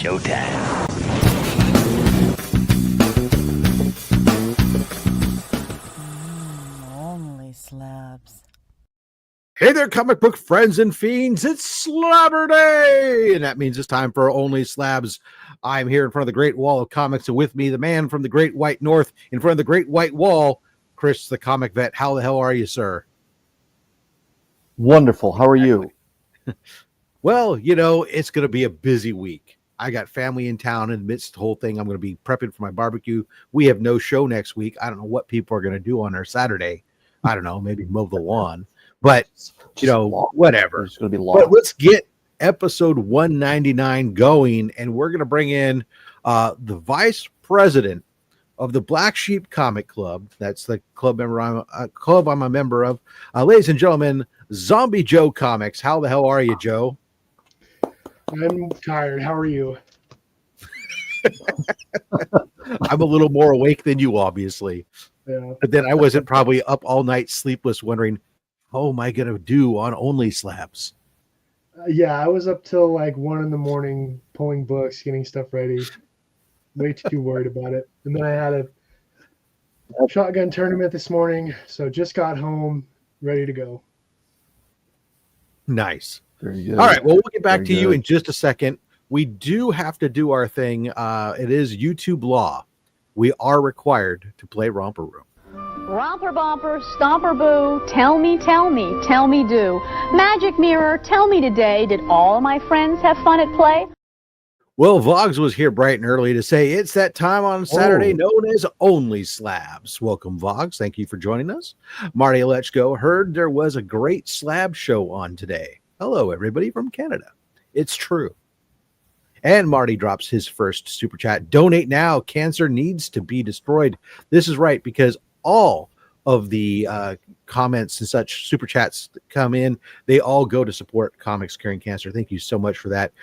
showtime. OnlySlabs. Hey there, comic book friends and fiends. It's Slabber Day, and that means it's time for Only Slabs. I'm here in front of the Great Wall of Comics, and with me, the man from the Great White North, in front of the Great White Wall, Chris, the comic vet. How the hell are you, sir? Wonderful. How are you? Well, you know, it's going to be a busy week. I got family in town in the midst of the whole thing. I'm going to be prepping for my barbecue. We have no show next week. I don't know what people are going to do on their Saturday. I don't know, maybe mow the lawn. But, you know, whatever. It's going to be long. But let's get episode 199 going, and we're going to bring in the vice president of the Black Sheep Comic Club. That's the club I'm a member of. Ladies and gentlemen, Zombie Joe Comics. How the hell are you, Joe? I'm tired. How are you? I'm a little more awake than you, obviously. Yeah. But then I wasn't probably up all night sleepless wondering, how am I going to do on OnlySlabs? Yeah, I was up till like 1 a.m. pulling books, getting stuff ready. Way too worried about it. And then I had a shotgun tournament this morning, so just got home, ready to go. Nice. Very good. All right. Well, we'll get back Very to you good. in just a second. We do have to do our thing. It is YouTube law. We are required to play Romper Room. Romper bumper, stomper boo, tell me do. Magic mirror, tell me today, did all of my friends have fun at play? Well, Vogs was here bright and early to say it's that time on Saturday known as Only Slabs. Welcome, Vogs. Thank you for joining us. Marty Lechko heard there was a great slab show on today. Hello, everybody from Canada. It's true. And Marty drops his first super chat. Donate now. Cancer needs to be destroyed. This is right, because all of the comments and such super chats that come in, they all go to support Comics Curing Cancer. Thank you so much for that.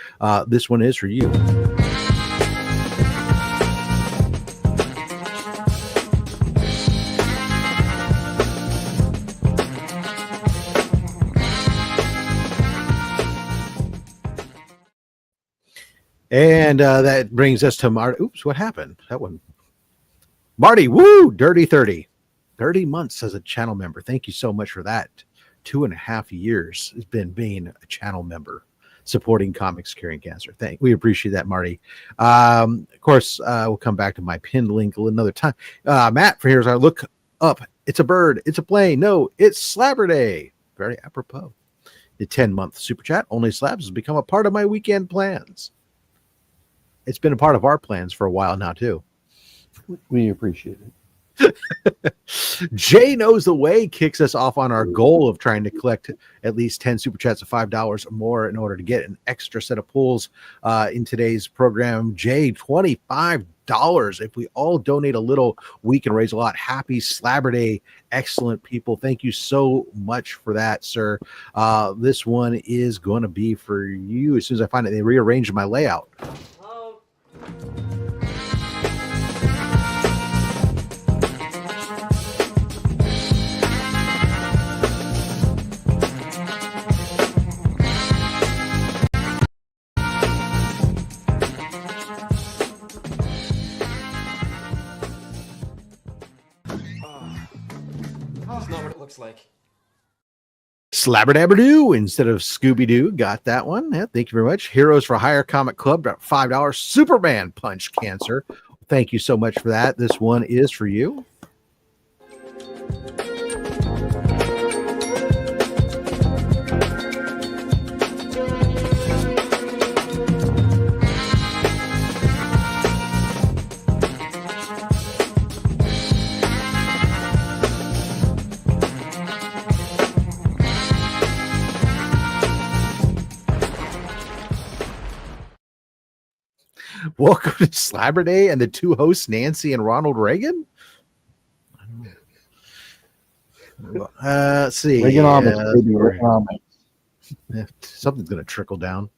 This one is for you. And that brings us to Marty. Oops, what happened? That one. Marty, woo, Dirty 30. 30 months as a channel member. Thank you so much for that. 2.5 years has been being a channel member, supporting Comics Curing Cancer. We appreciate that, Marty. Of course, we'll come back to my pinned link another time. Matt, for here's our look up. It's a bird. It's a plane. No, it's Slabber Day. Very apropos. The 10-month super chat. Only Slabs has become a part of my weekend plans. It's been a part of our plans for a while now, too. We appreciate it. Jay Knows the Way kicks us off on our goal of trying to collect at least 10 super chats of $5 or more in order to get an extra set of pulls in today's program. Jay, $25. If we all donate a little, we can raise a lot. Happy Slabber Day. Excellent people. Thank you so much for that, sir. This one is going to be for you. As soon as I find it, they rearranged my layout. That's not what it looks like. Slabberdaberdoo instead of Scooby-Doo. Got that one. Yeah, thank you very much. Heroes for Hire Comic Club, $5. Superman Punch Cancer. Thank you so much for that. This one is for you. Welcome to Slabber Day and the two hosts, Nancy and Ronald Reagan. Let's see. Reaganomics, baby, Reaganomics. Yeah, something's going to trickle down.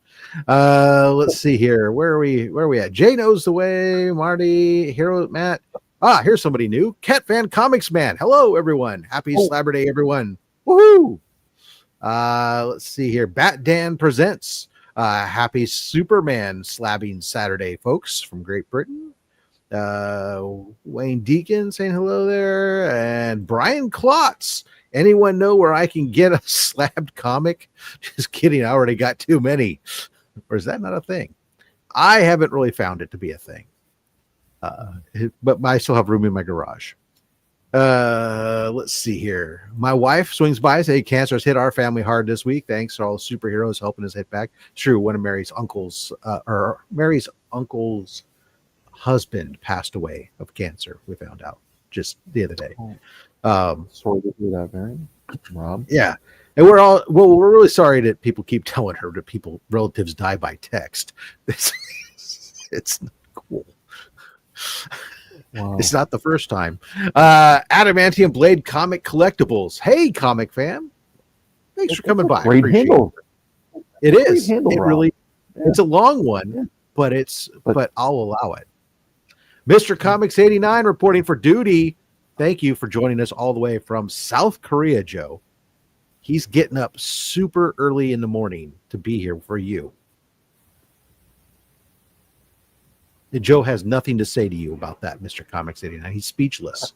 Let's see here. Where are we at? Jay Knows the Way. Marty, Hero, Matt. Here's somebody new. Cat Fan Comics Man. Hello, everyone. Happy Slabber Day, everyone. Woohoo! Let's see here. Bat Dan presents Happy Superman slabbing Saturday, folks, from Great Britain. Wayne Deacon saying hello there. And Brian Klotz. Anyone know where I can get a slabbed comic? Just kidding. I already got too many. Or is that not a thing? I haven't really found it to be a thing. But I still have room in my garage. Let's see here. My wife swings by, say cancer has hit our family hard this week. Thanks to all the superheroes helping us hit back. True, one of Mary's uncles husband passed away of cancer. We found out just the other day. Sorry to hear that, Mary. Rob. Yeah. And we're really sorry that people keep telling her that relatives die by text. It's not cool. Wow. It's not the first time. Adamantium Blade Comic Collectibles. Hey, comic fan. Thanks for coming by. Great handle. It is. Handle, it Rob. really. Yeah. It's a long one, but I'll allow it. Mr. Comics 89 reporting for duty. Thank you for joining us all the way from South Korea, Joe. He's getting up super early in the morning to be here for you. Joe has nothing to say to you about that, Mr. Comics 89. He's speechless.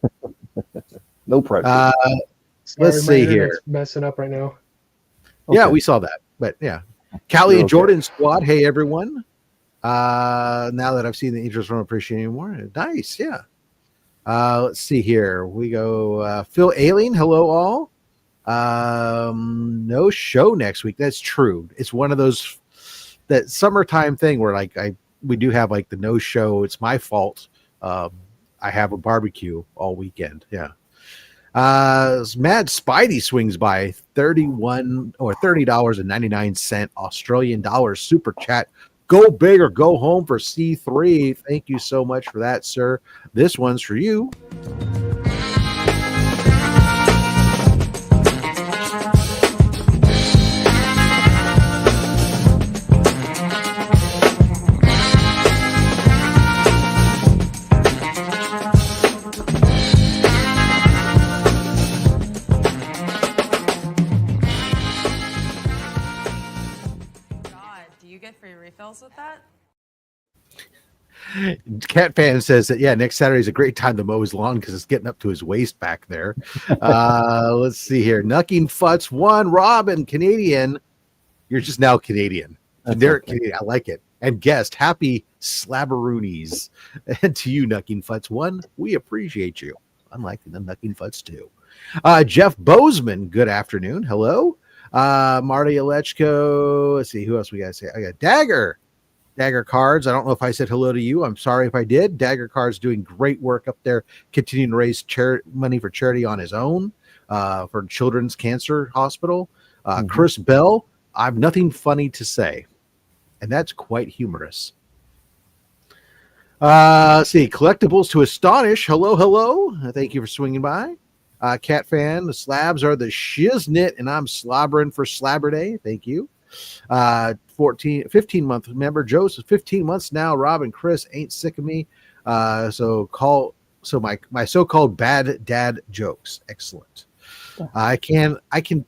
No pressure. Sorry, Let's my see internet's here. messing up right now. Yeah, Okay. we saw that. But yeah. Callie and Okay. Jordan squad. Hey, everyone. Now that I've seen the interest from appreciating more. Nice. Yeah. Let's see here. We go Phil Ailing. Hello, all. No show next week. That's true. It's one of those that summertime thing where we do have like the no show. It's my fault. I have a barbecue all weekend. Yeah. Mad Spidey swings by $30.99 Australian dollars super chat. Go big or go home for C3. Thank you so much for that, sir. This one's for you. Free refills with that? Cat fan says that next Saturday is a great time to mow his lawn because it's getting up to his waist back there. Let's see here. Nucking Futz 1, Robin, Canadian. You're just now Canadian. Derek Canadian. I like it. And guest, happy Slabberoonies. And to you, Nucking Futz 1, we appreciate you. Unlike the Nucking Futz 2. Jeff Bozeman, good afternoon. Hello. Marty Alechko. Let's see who else we got to say. I got Dagger Cards. I don't know if I said hello to you. I'm sorry if I did. Dagger Cards doing great work up there, continuing to raise money for charity on his own for Children's Cancer Hospital. Chris Bell. I have nothing funny to say, and that's quite humorous. Let's see. Collectibles to Astonish. Hello. Thank you for swinging by. Cat fan, the slabs are the shiznit, and I'm slobbering for Slabber Day. Thank you. 15-month member. Joseph, 15 months now. Rob and Chris ain't sick of me. So my so-called bad dad jokes. Excellent. I can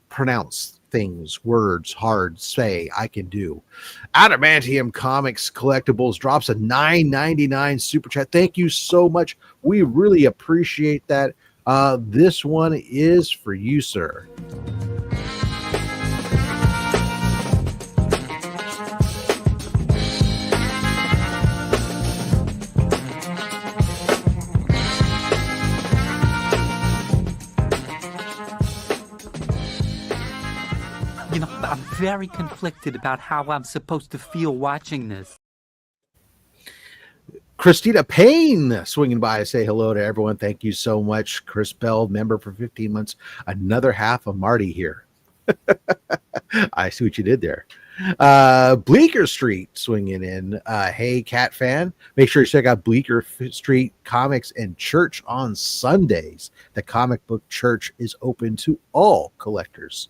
pronounce things, words, hard, say, I can do. Adamantium Comics Collectibles drops a $9.99 super chat. Thank you so much. We really appreciate that. This one is for you, sir. You know, I'm very conflicted about how I'm supposed to feel watching this. Christina Payne swinging by to say hello to everyone. Thank you so much. Chris Bell, member for 15 months. Another half of Marty here. I see what you did there. Bleecker Street swinging in. Hey, Cat fan. Make sure you check out Bleecker Street Comics and Church on Sundays. The comic book church is open to all collectors.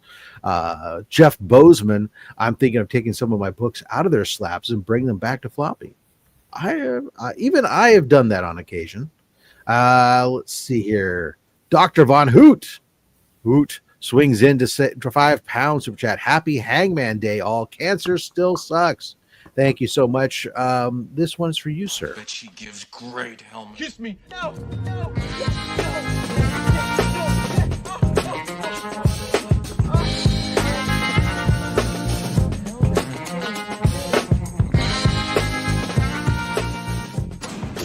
Jeff Bozeman. I'm thinking of taking some of my books out of their slabs and bring them back to floppy. I have done that on occasion. Let's see here. Dr. Von Hoot. swings in to say for £5 super chat. Happy Hangman Day, all. Cancer still sucks. Thank you so much. This one's for you, sir. Bet she gives great helmet. Kiss me. No.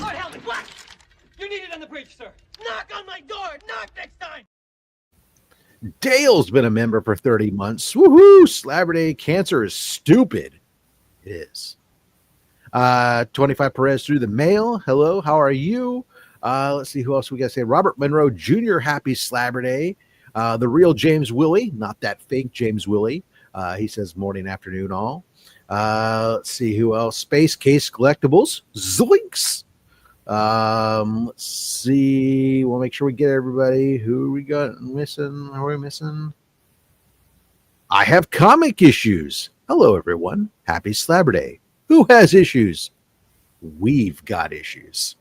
Lord helmet, what? You need it on the bridge, sir. Knock on my door. Knock next time. Dale's been a member for 30 months. Woohoo! Slabber Day. Cancer is stupid. It is. 25 Perez through the mail. Hello, how are you? Let's see who else we got to say. Robert Monroe Jr. Happy Slabber Day. The real James Willie, not that fake James Willie. He says morning, afternoon, all. Let's see who else. Space Case Collectibles. Zoinks. Let's see. We'll make sure we get everybody. Who we got missing? Are we missing? I have comic issues. Hello, everyone. Happy Slabber Day. Who has issues? We've got issues.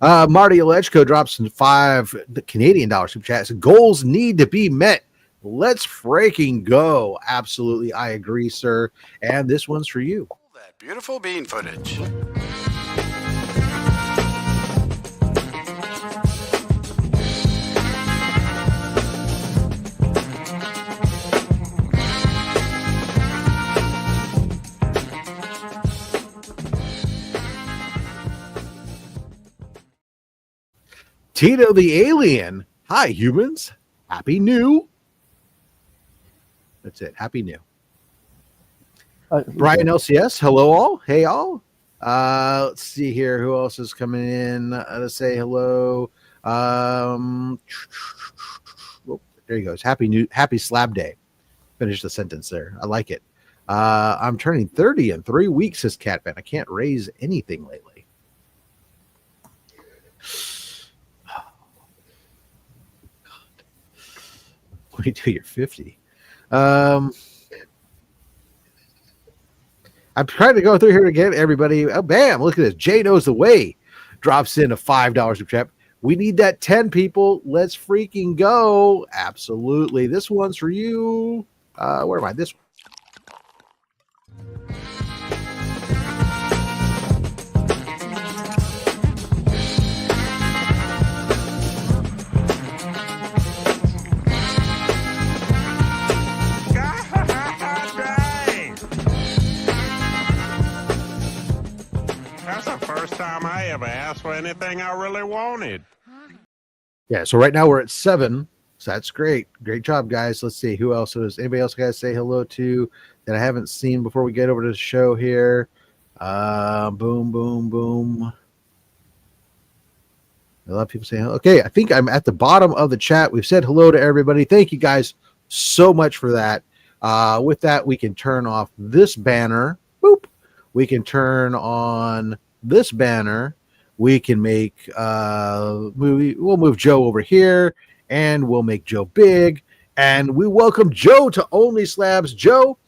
Marty Alechko drops in $5 Canadian super chats. Goals need to be met. Let's freaking go. Absolutely. I agree, sir. And this one's for you. That beautiful bean footage. Tito the Alien. Hi, humans. Happy New. That's it. Happy New. Brian LCS. Hello, all. Hey, all. Let's see here. Who else is coming in to say hello? Oh, there he goes. Happy Slab Day. Finish the sentence there. I like it. I'm turning 30 in 3 weeks, says Catman. I can't raise anything lately. Wait till you're 50. I'm trying to go through here to get everybody. Oh, bam. Look at this. Jay Knows the Way drops in a $5 super chat. We need that 10 people. Let's freaking go. Absolutely. This one's for you. Where am I? This one. That's the first time I ever asked for anything I really wanted. Yeah, so right now we're at 7. So that's great. Great job, guys. Let's see who else is. Anybody else guys say hello to that I haven't seen before we get over to the show here? Boom, boom, boom. A lot of people saying, okay, I think I'm at the bottom of the chat. We've said hello to everybody. Thank you guys so much for that. With that, we can turn off this banner. Boop. We can turn on this banner. We can make we'll move Joe over here, and we'll make Joe big. And we welcome Joe to OnlySlabs. Joe,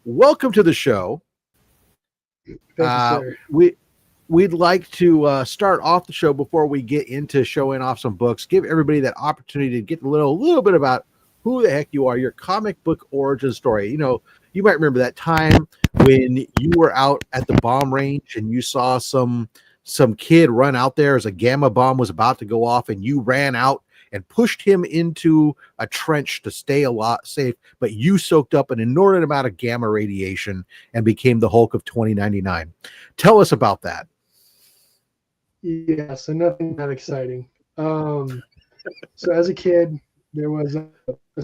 welcome to the show. Thank you, sir. We'd like to start off the show before we get into showing off some books. Give everybody that opportunity to get a little bit about who the heck you are, your comic book origin story. You know, you might remember that time when you were out at the bomb range and you saw some kid run out there as a gamma bomb was about to go off, and you ran out and pushed him into a trench to stay a lot safe, but you soaked up an inordinate amount of gamma radiation and became the Hulk of 2099. Tell us about that. Yeah, so nothing that exciting. So as a kid, there was a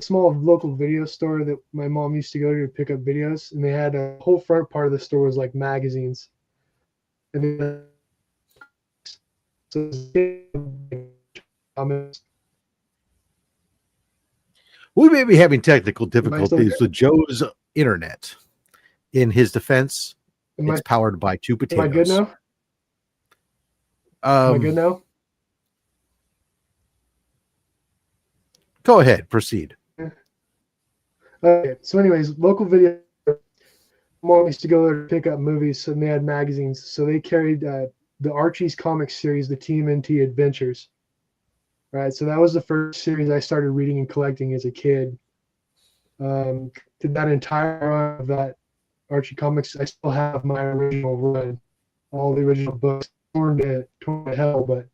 small local video store that my mom used to go to pick up videos, and they had a whole front part of the store was like magazines. And then, so We may be having technical difficulties with Joe's internet. In his defense, it's powered by 2 potatoes. Am I good now? Am I good now? Go ahead, proceed. Okay, so anyways, local video. Mom used to go there to pick up movies, and they had magazines. So they carried the Archie's comic series, the TMNT Adventures. Right, so that was the first series I started reading and collecting as a kid. Did that entire run of that Archie Comics. I still have my original run, all the original books, torn to hell, but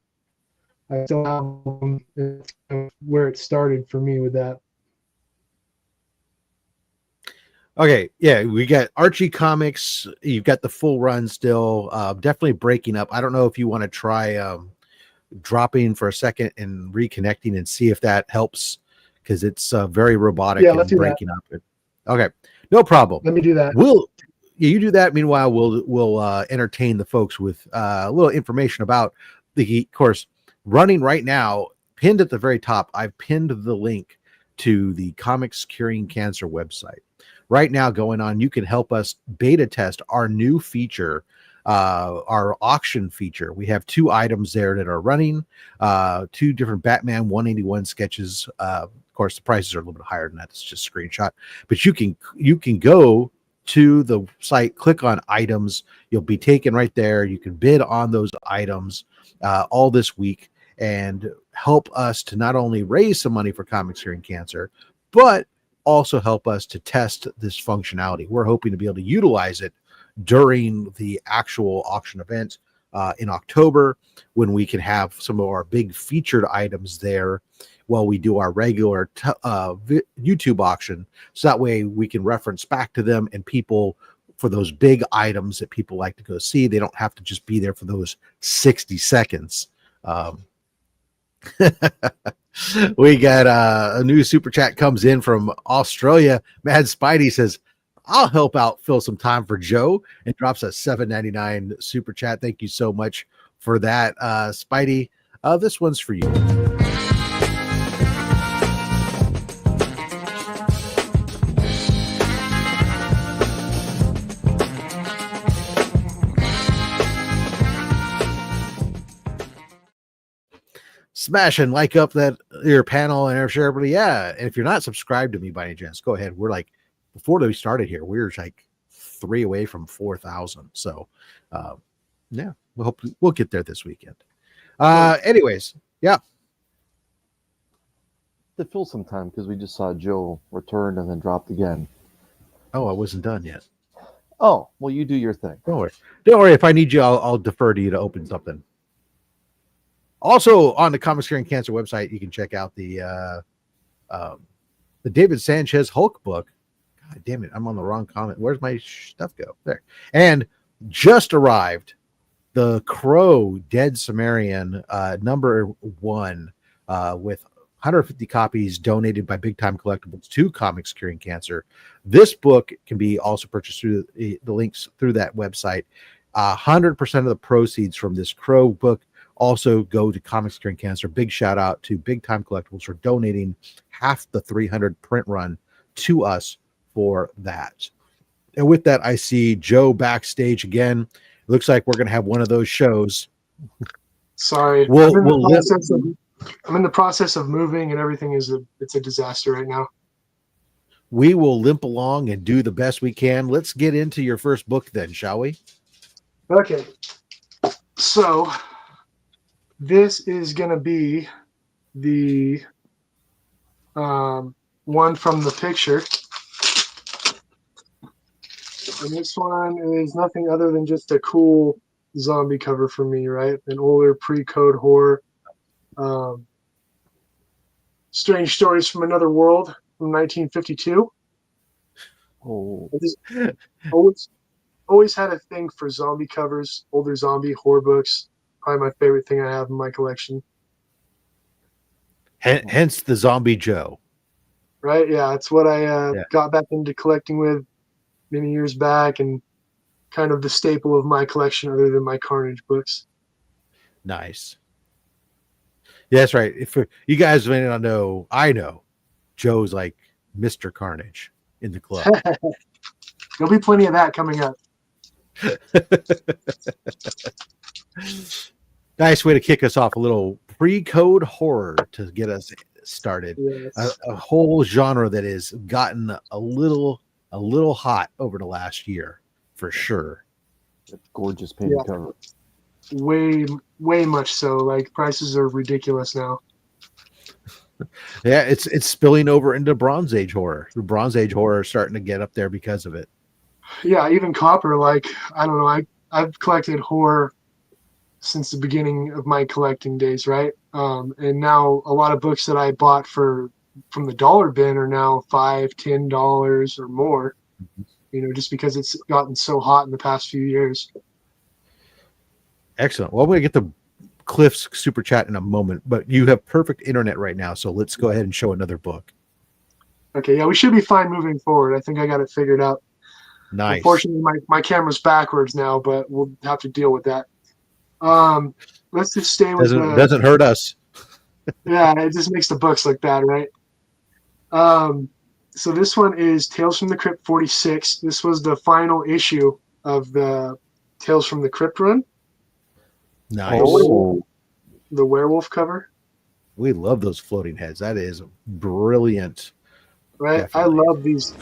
I still have them. It's kind of where it started for me with that. Okay, yeah, we got Archie Comics. You've got the full run still. Definitely breaking up. I don't know if you want to try dropping for a second and reconnecting and see if that helps, because it's very robotic Yeah, and let's do breaking up. Okay, no problem. Let me do that. You do that. Meanwhile, we'll entertain the folks with a little information about the course running right now. Pinned at the very top, I've pinned the link to the Comics Curing Cancer website. Right now going on, you can help us beta test our new feature, our auction feature. We have 2 items there that are running, 2 different Batman 181 sketches. Of course, the prices are a little bit higher than that. It's just a screenshot, but you can go to the site, click on items. You'll be taken right there. You can bid on those items all this week and help us to not only raise some money for Comics Curing Cancer, but also help us to test this functionality. We're hoping to be able to utilize it during the actual auction event in October, when we can have some of our big featured items there while we do our regular YouTube auction. So that way we can reference back to them, and people, for those big items that people like to go see, they don't have to just be there for those 60 seconds. We got a new super chat comes in from Australia. Mad Spidey says, I'll help out fill some time for Joe, and drops a $7.99 super chat. Thank you so much for that, Spidey. This one's for you. Smash and like up that your panel and share everybody. Yeah. And if you're not subscribed to me by any chance, go ahead. We're like, before we started here, we were like 3 away from 4,000. So yeah, we'll get there this weekend. Anyways, yeah. To fill some time, because we just saw Joe return and then dropped again. Oh, I wasn't done yet. Oh, well, you do your thing. Don't worry. If I need you, I'll defer to you to open something. Also, on the Comics Curing Cancer website, you can check out the David Sanchez Hulk book. God damn it, I'm on the wrong comment. Where's my stuff go? There. And just arrived, the Crow Dead Sumerian #1 with 150 copies donated by Big Time Collectibles to Comics Curing Cancer. This book can be also purchased through the links through that website. 100% of the proceeds from this Crow book also go to Comics Curing Cancer. Big shout out to Big Time Collectibles for donating half the 300 print run to us for that. And with that, I see Joe backstage again. Looks like we're going to have one of those shows. Sorry, I'm in the process of moving, and everything it's a disaster right now. We will limp along and do the best we can. Let's get into your first book then, shall we? Okay. So this is going to be the one from the picture. And this one is nothing other than just a cool zombie cover for me, right? An older pre-code horror. Strange Stories from Another World from 1952. Oh. Always had a thing for zombie covers, older zombie horror books. Probably my favorite thing I have in my collection. Hence the Zombie Joe. Right? Yeah, it's what I got back into collecting with many years back, and kind of the staple of my collection other than my Carnage books. Nice. Yeah, that's right. If you guys may not know, I know Joe's like Mr. Carnage in the club. There'll be plenty of that coming up. Nice way to kick us off. A little pre-code horror to get us started. Yes. A whole genre that has gotten a little hot over the last year, for sure. It's gorgeous painted cover. Way much so. Like, prices are ridiculous now. Yeah, it's spilling over into Bronze Age horror. The Bronze Age horror is starting to get up there because of it. Yeah, even copper. Like I don't know, I've collected horror since the beginning of my collecting days, right? And now a lot of books that I bought from the dollar bin are now $5, $10 or more. Just because it's gotten so hot in the past few years. Excellent. Well, we're going to get the Cliff's super chat in a moment, but you have perfect internet right now, so let's go ahead and show another book. Okay, yeah, we should be fine moving forward. I think I got it figured out. Nice. Unfortunately, my camera's backwards now, but we'll have to deal with that. Let's just stay with doesn't hurt us. Yeah, it just makes the books look bad, right? So this one is Tales from the Crypt 46. This was the final issue of the Tales from the Crypt run. Nice. The werewolf cover. We love those floating heads. That is brilliant. Right? Definitely. I love these.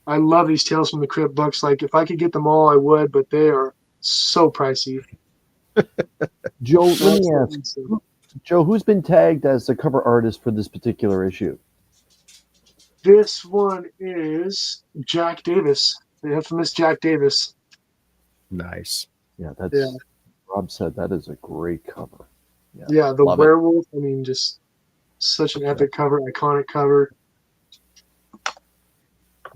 I love these Tales from the Crypt books. Like, if I could get them all, I would, but they are so pricey. Joe, let me ask. Joe, who's been tagged as the cover artist for this particular issue? This one is Jack Davis, the infamous Jack Davis. Nice. Yeah, Rob said that is a great cover. Yeah, the werewolf. I mean, just such an epic cover, iconic cover.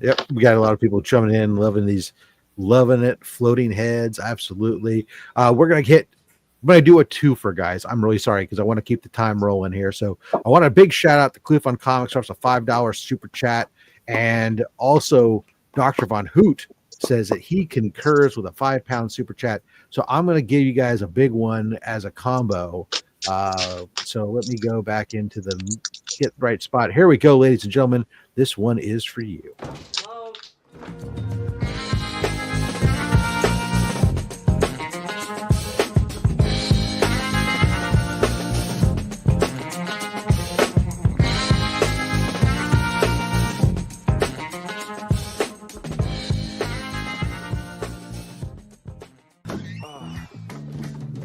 Yep, we got a lot of people jumping in, loving it. Floating heads, absolutely. We're gonna do a twofer, guys. I'm really sorry because I want to keep the time rolling here. So I want a big shout out to Cliff on Comics, drops a $5 super chat, and also Dr. Von Hoot says that he concurs with a £5 super chat. So I'm going to give you guys a big one as a combo. So let me go back into the get right spot. Here we go, ladies and gentlemen. This one is for you.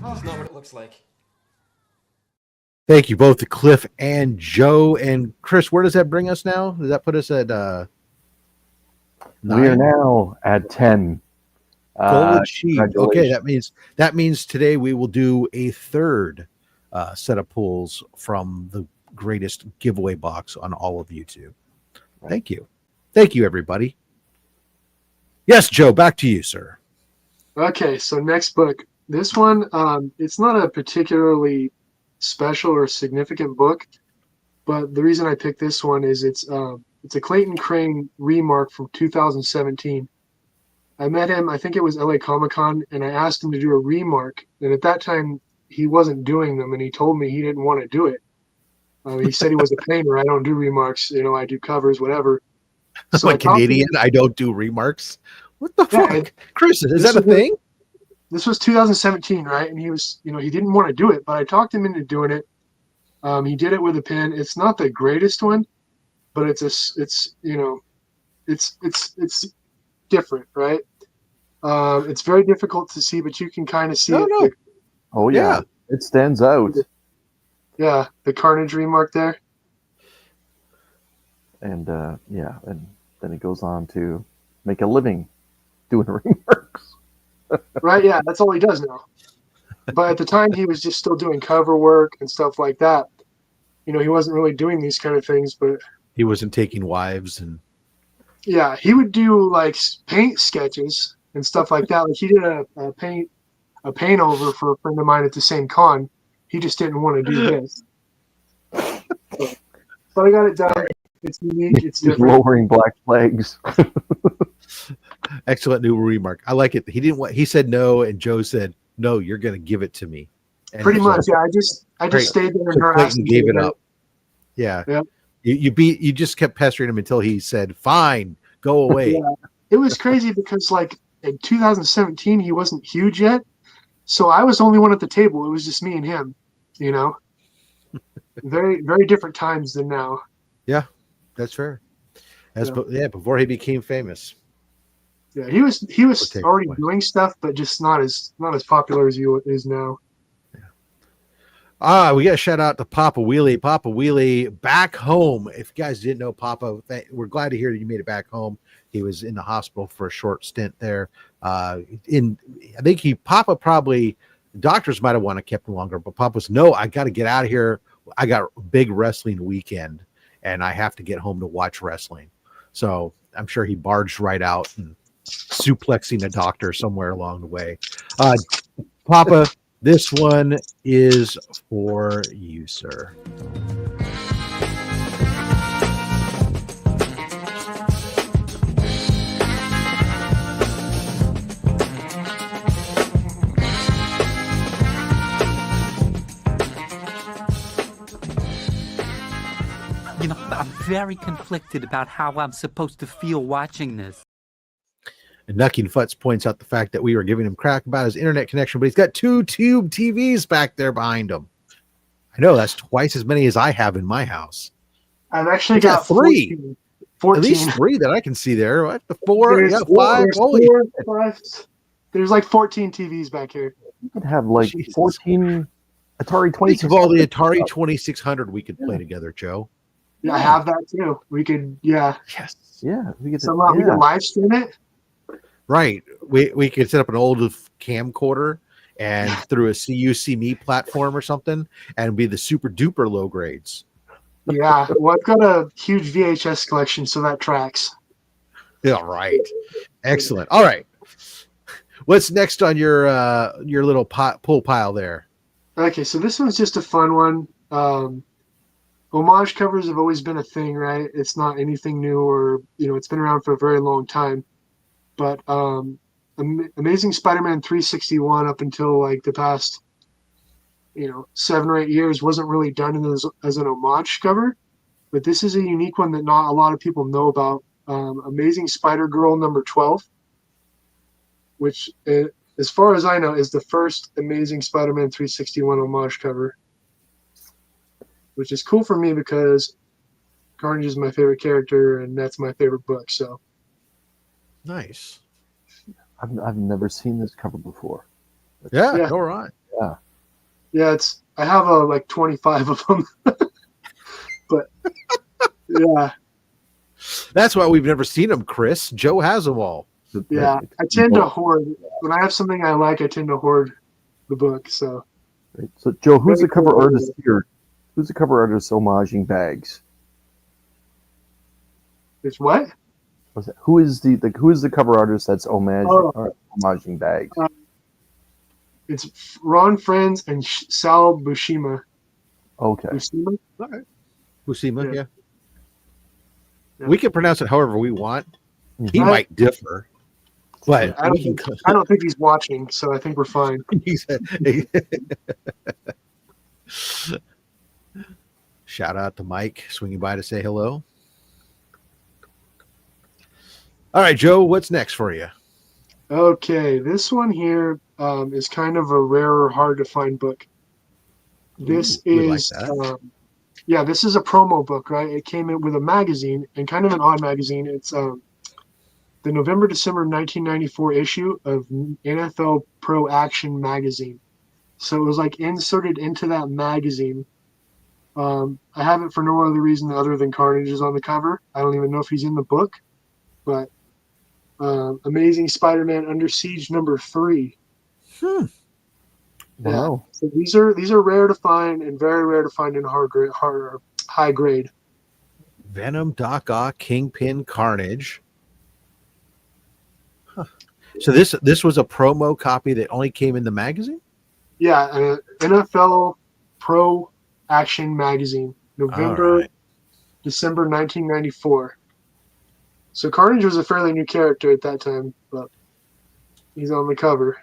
That's not what it looks like. Thank you both to Cliff and Joe. And Chris, where does that bring us now? Does that put us at 9? We are now at 10. Goal achieved. Okay, that means today we will do a third set of pulls from the greatest giveaway box on all of YouTube. Right. Thank you, everybody. Yes, Joe, back to you, sir. Okay, so next book. This one, it's not a particularly special or significant book, but the reason I picked this one is it's a Clayton Crane remark from 2017. I met him, I think it was LA Comic-Con, and I asked him to do a remark, and at that time he wasn't doing them, and he told me he didn't want to do it. He said he was a painter. I don't do remarks, I do covers, whatever. So I'm a Canadian. I don't do remarks. What the fuck? Chris, is that a thing? This was 2017, right? And he was, he didn't want to do it, but I talked him into doing it. He did it with a pen. It's not the greatest one, but it's different, right? It's very difficult to see, but you can kind of see it. No. Oh yeah, it stands out. Yeah, the Carnage remark there. And and then it goes on to make a living doing remarks. Right, yeah, that's all he does now. But at the time, he was just still doing cover work and stuff like that. He wasn't really doing these kind of things, but he wasn't taking wives and. Yeah, he would do like paint sketches and stuff like that. Like he did a paint over for a friend of mine at the same con. He just didn't want to do this. But I got it done. It's unique. It's different. Lowering black flags. Excellent new remark. I like it. He said no, and Joe said, "No, you're going to give it to me." And pretty much, yeah. I just stayed there and harassed him. Gave it up. Yeah. You just kept pestering him until he said, "Fine, go away." Yeah. It was crazy because like in 2017 he wasn't huge yet, so I was the only one at the table. It was just me and him. Very very different times than now. Yeah, that's fair. Before he became famous. Yeah, he was already doing stuff, but just not as popular as he is now. We got to shout out to Papa Wheelie. Papa Wheelie back home. If you guys didn't know Papa, we're glad to hear that you made it back home. He was in the hospital for a short stint there. I think Papa probably, doctors might have wanted to kept him longer, but Papa's no, I got to get out of here. I got a big wrestling weekend and I have to get home to watch wrestling. So I'm sure he barged right out and suplexing a doctor somewhere along the way. Papa, this one is for you, sir. You know, I'm very conflicted about how I'm supposed to feel watching this. And Nucking Futz points out the fact that we were giving him crap about his internet connection, but he's got 2 tube TVs back there behind him. I know that's twice as many as I have in my house. I've actually got 3. 14. At least 3 that I can see there. What? The 4? There's Yeah, 5. Holy. 5. There's like 14 TVs back here. You could have like 14 Atari 2600. Think of all the Atari 2600 we could play together, Joe. Yeah, I have that too. We could, yeah. Yes. Yeah. We could we could live stream it. Right. We could set up an old camcorder and through a CU-See-Me platform or something and be the super duper low grades. Yeah. Well, I've got a huge VHS collection, so that tracks. Yeah, right. Excellent. All right. What's next on your little pull pile there? Okay, so this one's just a fun one. Homage covers have always been a thing, right? It's not anything new or, it's been around for a very long time. But Amazing Spider-Man 361 up until like the past, 7 or 8 years wasn't really done as an homage cover. But this is a unique one that not a lot of people know about. Amazing Spider-Girl number 12, which, as far as I know, is the first Amazing Spider-Man 361 homage cover. Which is cool for me because Carnage is my favorite character and that's my favorite book. So nice. I've never seen this cover before. Yeah. All right. Yeah. I have like 25 of them, but yeah. That's why we've never seen them, Chris. Joe has them all. Yeah, I tend to hoard when I have something I like. I tend to hoard the book. So, so Joe, who's the cover artist here? Who's the cover artist homaging Bags? It's what? Who is the cover artist that's homaging Bags? It's Ron Friends and Sal Buscema. Okay. Buscema? All right. Buscema, yeah. We can pronounce it however we want. He might differ, but I don't think he's watching, so I think we're fine. Shout out to Mike swinging by to say hello. All right, Joe, what's next for you? Okay, this one here is kind of a rarer, hard to find book. This is this is a promo book, right? It came in with a magazine and kind of an odd magazine. It's the November-December 1994 issue of NFL Pro Action magazine. So it was like inserted into that magazine. I have it for no other reason other than Carnage is on the cover. I don't even know if he's in the book, but Amazing Spider-Man Under Siege number 3. Wow. Yeah. So these are rare to find and very rare to find in high grade. Venom, Doc Ock, Kingpin, Carnage. Huh. So this was a promo copy that only came in the magazine? Yeah, NFL Pro Action magazine, November, December 1994. So Carnage was a fairly new character at that time, but he's on the cover.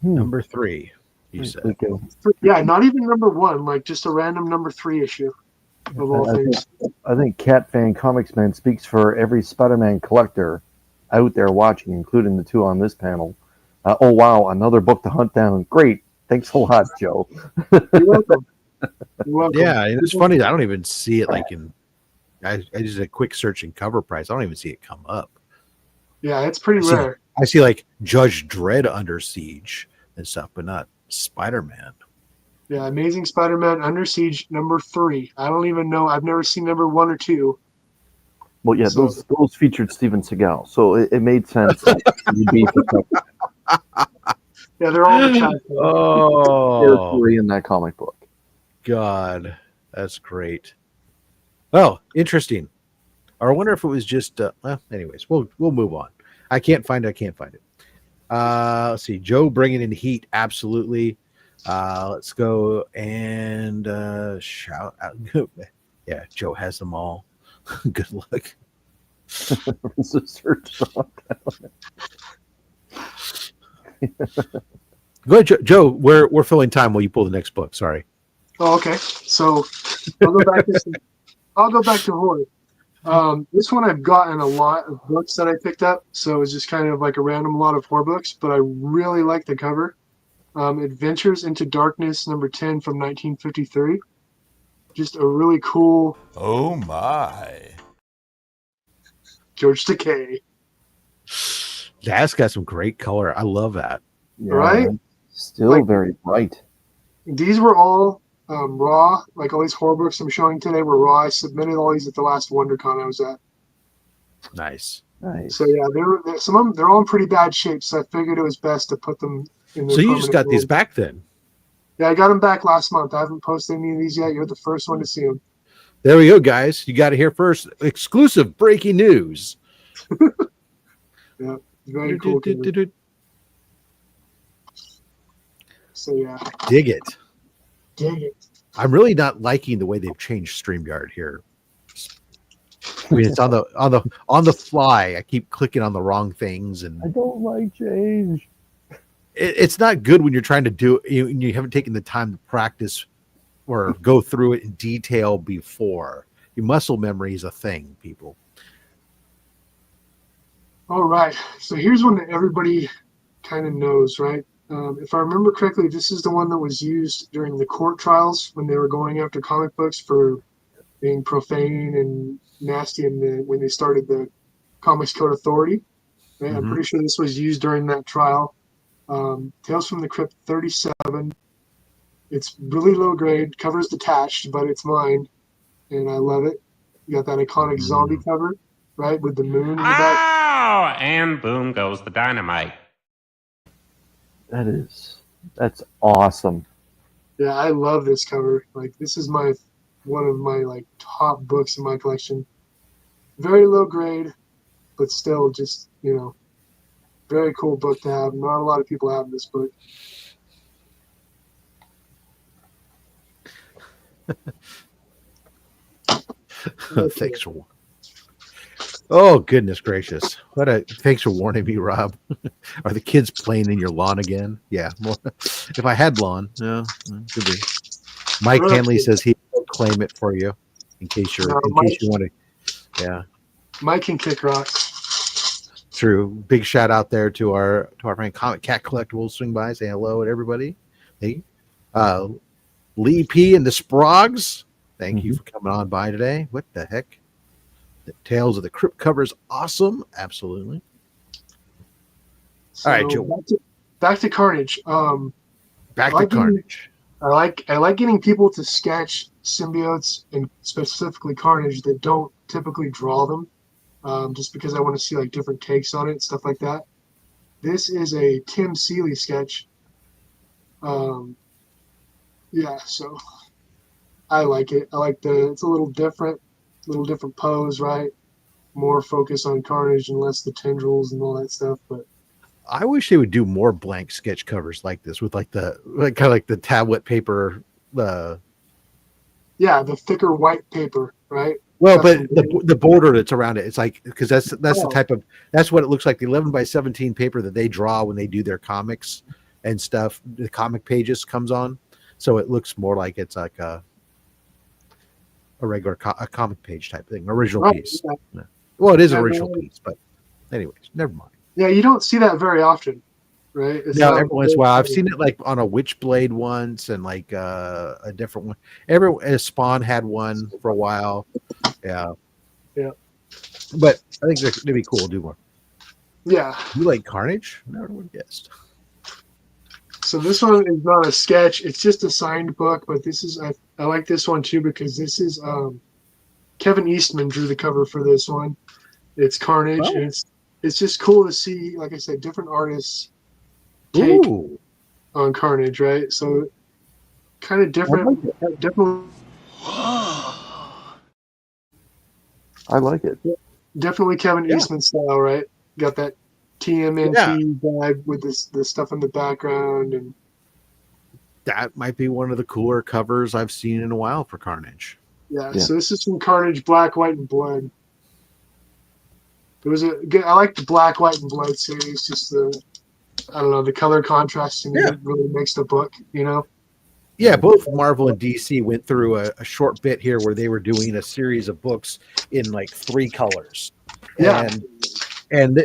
Number 3, you said. Yeah, not even number 1, like just a random number 3 issue of all things. I think Cat Fan Comics Man speaks for every Spider-Man collector out there watching, including the 2 on this panel. Oh, wow, another book to hunt down. Great. Thanks a lot, Joe. You're welcome. You're welcome. Yeah, and it's funny. I don't even see it like in. I just did a quick search in cover price. I don't even see it come up. Yeah, it's pretty rare. I see like Judge Dredd Under Siege and stuff, but not Spider-Man. Yeah, Amazing Spider-Man Under Siege number 3. I don't even know. I've never seen number 1 or 2. Well, yeah, So- those featured Steven Seagal, so it made sense that you'd be protected. Yeah, they're all in the trash. Oh, Territory in that comic book. God, that's great. Oh, interesting. Or I wonder if it was just. Well, anyways, we'll move on. I can't find it. Let's see. Joe bringing in heat. Absolutely. Let's go and shout out. Yeah, Joe has them all. Good luck. It's a search on Go ahead, Joe. We're filling time while you pull the next book. Sorry. Oh, okay. So I'll go back to horror. This one I've gotten a lot of books that I picked up, so it's just kind of like a random lot of horror books, but I really like the cover. Adventures into Darkness, number 10 from 1953. Just a really cool. Oh my! George Takei. That's got some great color. I love that. Yeah, Right? Still very bright. These were all raw. Like all these horror books I'm showing today were raw. I submitted all these at the last WonderCon I was at. Nice. Nice. So yeah, some of them they're all in pretty bad shape. So I figured it was best to put them in. So you just got these back then? Yeah, I got them back last month. I haven't posted any of these yet. You're the first one to see them. There we go, guys. You got to hear first. Exclusive breaking news. Yeah, very cool. So yeah, Dig it. dig it. I'm really not liking the way they've changed StreamYard here. I mean, it's on the fly. I keep clicking on the wrong things, and I don't like change. it's not good when you're trying to do it. You haven't taken the time to practice or go through it in detail before. Your muscle memory is a thing, people. All right. So here's one that everybody kind of knows, right? If I remember correctly, this is the one that was used during the court trials when they were going after comic books for being profane and nasty, and when they started the Comics Code Authority. Right? I'm pretty sure this was used during that trial. Tales from the Crypt 37. It's really low grade, covers detached, but it's mine, and I love it. You got that iconic zombie cover, right, with the moon in the back. Oh, and boom goes the dynamite. That's awesome. Yeah, I love this cover. Like, this is one of my like top books in my collection. Very low grade, but still just, very cool book to have. Not a lot of people have this book. Thanks for. Oh goodness gracious! Thanks for warning me, Rob. Are the kids playing in your lawn again? Yeah. Well, if I had lawn, no, could be. Mike Hanley says he will claim it for you in case you want to. Yeah. Mike can kick rocks. True. Big shout out there to our friend Comic Cat Collectibles. Swing by, say hello to everybody. Hey, Lee P and the Sprogs. Thank you for coming on by today. What the heck? The Tales of the Crypt cover is awesome. Absolutely. So, all right, Joe. Back to Carnage. Back to Carnage. I like getting people to sketch symbiotes and specifically Carnage that don't typically draw them, just because I want to see like different takes on it and stuff like that. This is a Tim Seeley sketch. Yeah, so I like it. I like it's a little different pose, right? More focus on Carnage and less the tendrils and all that stuff, but I wish they would do more blank sketch covers like this with kind of like the tablet paper. The thicker white paper, right? Well, but the border that's around it, it's like, because that's the type of, that's what it looks like. The 11x17 paper that they draw when they do their comics and stuff, the comic pages comes on, so it looks more like it's like a regular comic page type thing, original piece. Yeah. Well, it is an original piece, but anyways, never mind. Yeah, you don't see that very often, right? Every once in a while, I've seen it like on a Witchblade once, and like a different one. Spawn had one for a while. Yeah. But I think it'd be cool to do more. Yeah. You like Carnage? Never would have guessed. So this one is not a sketch. It's just a signed book, but this is I like this one too because this is Kevin Eastman drew the cover for this one. It's Carnage, and it's just cool to see, like I said, different artists take on Carnage, right? So kind of different, definitely. I like it. Definitely Kevin Eastman style, right? Got that TMNT vibe with the stuff in the background, and that might be one of the cooler covers I've seen in a while for Carnage. Yeah. So this is from Carnage, Black, White, and Blood. It was a good. I like the Black, White, and Blood series. Just I don't know, the color contrast to me really makes the book. You know. Yeah, both Marvel and DC went through a short bit here where they were doing a series of books in like 3 colors. Yeah. And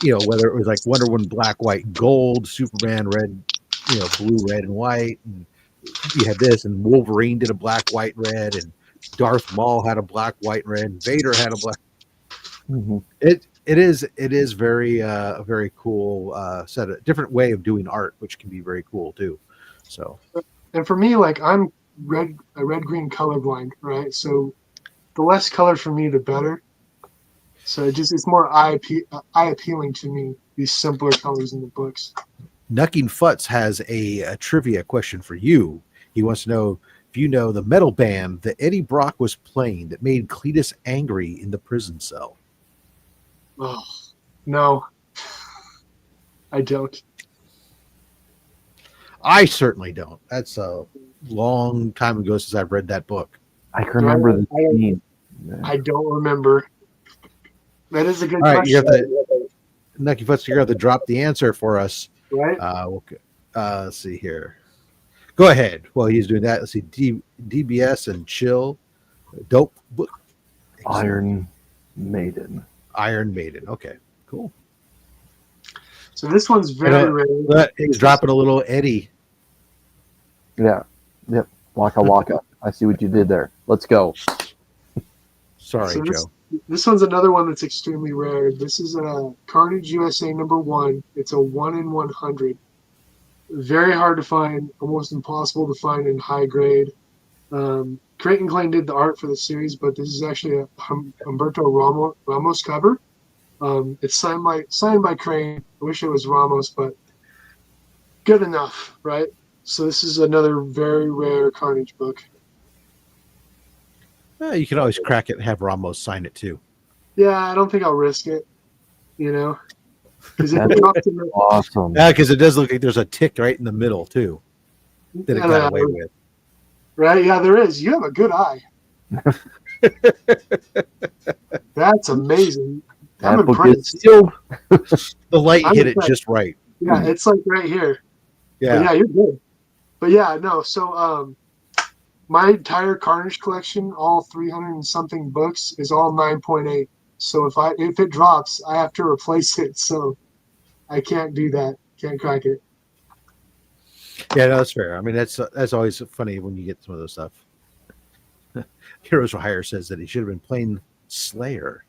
you know, whether it was like Wonder Woman black, white, and gold, Superman red, you know, blue, red, and white, and you had this, and Wolverine did a black, white, red, and Darth Maul had a black, white, red, and Vader had a black. Mm-hmm. It is very a very cool set of different way of doing art, which can be very cool too. So. And for me, like I'm red green colorblind, right? So the less color for me, the better. So it's more eye appealing to me, these simpler colors in the books. Nucking Futz has a trivia question for you. He wants to know if you know the metal band that Eddie Brock was playing that made Cletus angry in the prison cell. Oh, no, I don't. I certainly don't. That's a long time ago since I've read that book. I can remember the scene. I don't remember. That is a good question. question. All right, Nucky Futz, you're going to drop the answer for us. Right. Let's see here. Go ahead. While he's doing that, let's see. DBS and Chill. Dope book. Iron Maiden. Iron Maiden. Okay, cool. So this one's very rare. He's dropping a little Eddie. Yeah. Yep. Waka waka. I see what you did there. Let's go. Sorry, Joe. This one's another one that's extremely rare. This is a Carnage USA #1. It's a 1 in 100. Very hard to find, almost impossible to find in high grade. Creighton Klein did the art for the series, but this is actually a Humberto Ramos cover. It's signed by Crane. I wish it was Ramos, but good enough, right? So this is another very rare Carnage book. You can always crack it and have Ramos sign it too. Yeah, I don't think I'll risk it. You know, because awesome. Yeah, because it does look like there's a tick right in the middle too that it got away with. Right? Yeah, there is. You have a good eye. That's amazing. I'm impressed. The light hit it just right. Yeah, it's like right here. Yeah. But yeah, you're good. But yeah, no. So my entire Carnage collection, all 300 and something books, is all 9.8. So if it drops, I have to replace it. So I can't do that. Can't crack it. Yeah, no, that's fair. I mean, that's always funny when you get some of those stuff. Heroes for Hire says that he should have been playing Slayer.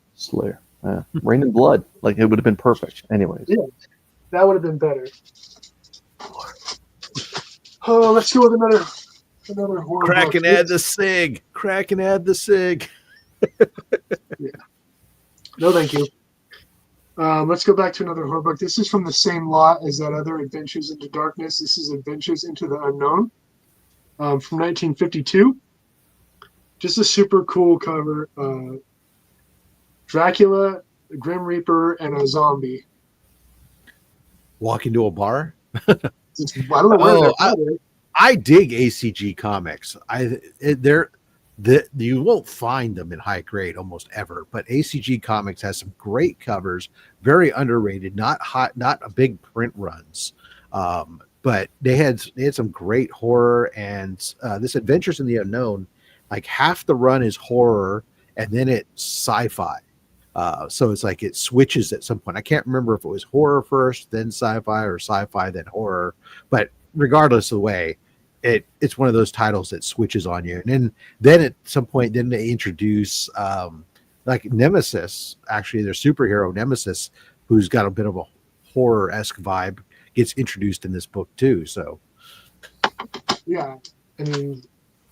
Rain and Blood. Like, it would have been perfect. Anyways. Yeah, that would have been better. Oh, let's go with another horror Crack book. and add the sig. Crack and add the sig. Yeah. No, thank you. Let's go back to another horror book. This is from the same lot as that other Adventures into Darkness. This is Adventures into the Unknown from 1952. Just a super cool cover. Dracula, the Grim Reaper, and a zombie. Walk into a bar? I don't know where I dig ACG comics. You won't find them in high grade almost ever, but ACG Comics has some great covers, very underrated, not a big print runs, but they had some great horror, and this Adventures in the Unknown, like half the run is horror and then it's sci-fi. So it's like it switches at some point. I can't remember if it was horror first, then sci-fi, or sci-fi, then horror, but regardless of the way, it's one of those titles that switches on you. And then at some point, then they introduce like Nemesis, actually their superhero Nemesis, who's got a bit of a horror-esque vibe, gets introduced in this book too. So Yeah, I mean,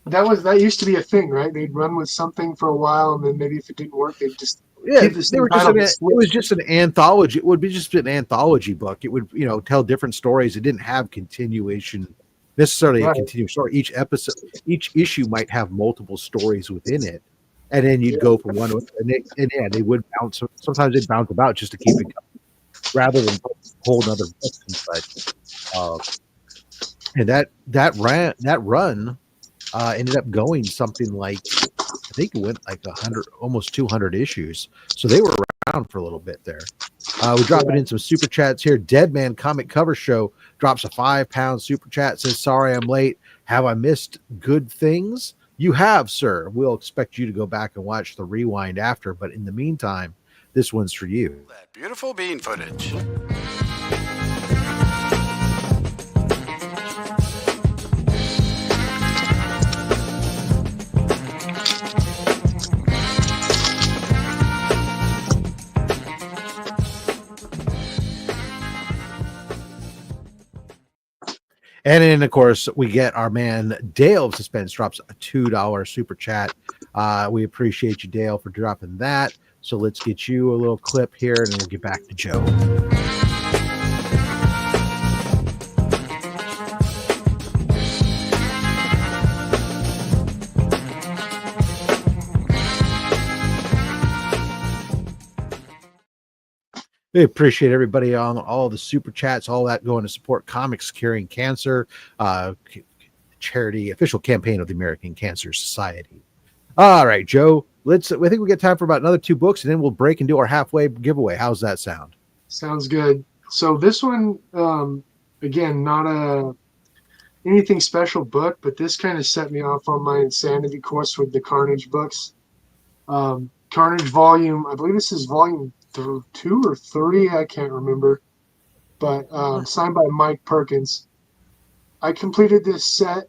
that used to be a thing, right? They'd run with something for a while, and then maybe if it didn't work, they'd just keep the they same were just title. it was just an anthology. It would be just an anthology book. It would tell different stories. It didn't have continuation necessarily a continuous story. Each episode, each issue might have multiple stories within it, and then you'd go from one and they would bounce. Sometimes they'd bounce about just to keep it going, rather than whole other books and such. And that run ended up going something like, I think it went like 100, almost 200 issues. So they were around for a little bit there. We're dropping in some super chats here. Deadman Comic Cover Show drops a £5 super chat. Says, "Sorry I'm late. Have I missed good things?" You have, sir. We'll expect you to go back and watch the rewind after. But in the meantime, this one's for you. That beautiful bean footage. And then, of course, we get our man Dale of Suspense drops a $2 super chat. We appreciate you, Dale, for dropping that. So let's get you a little clip here, and then we'll get back to Joe. We appreciate everybody on all the super chats, all that going to support Comics Curing Cancer, charity official campaign of the American Cancer Society. All right, Joe, I think we get time for about another 2 books, and then we'll break and do our halfway giveaway. How's that sound? Sounds good. So this one, again, not anything special book, but this kind of set me off on my insanity course with the Carnage books. Carnage volume, I believe this is volume 2 or 3, I can't remember, but signed by Mike Perkins. I completed this set,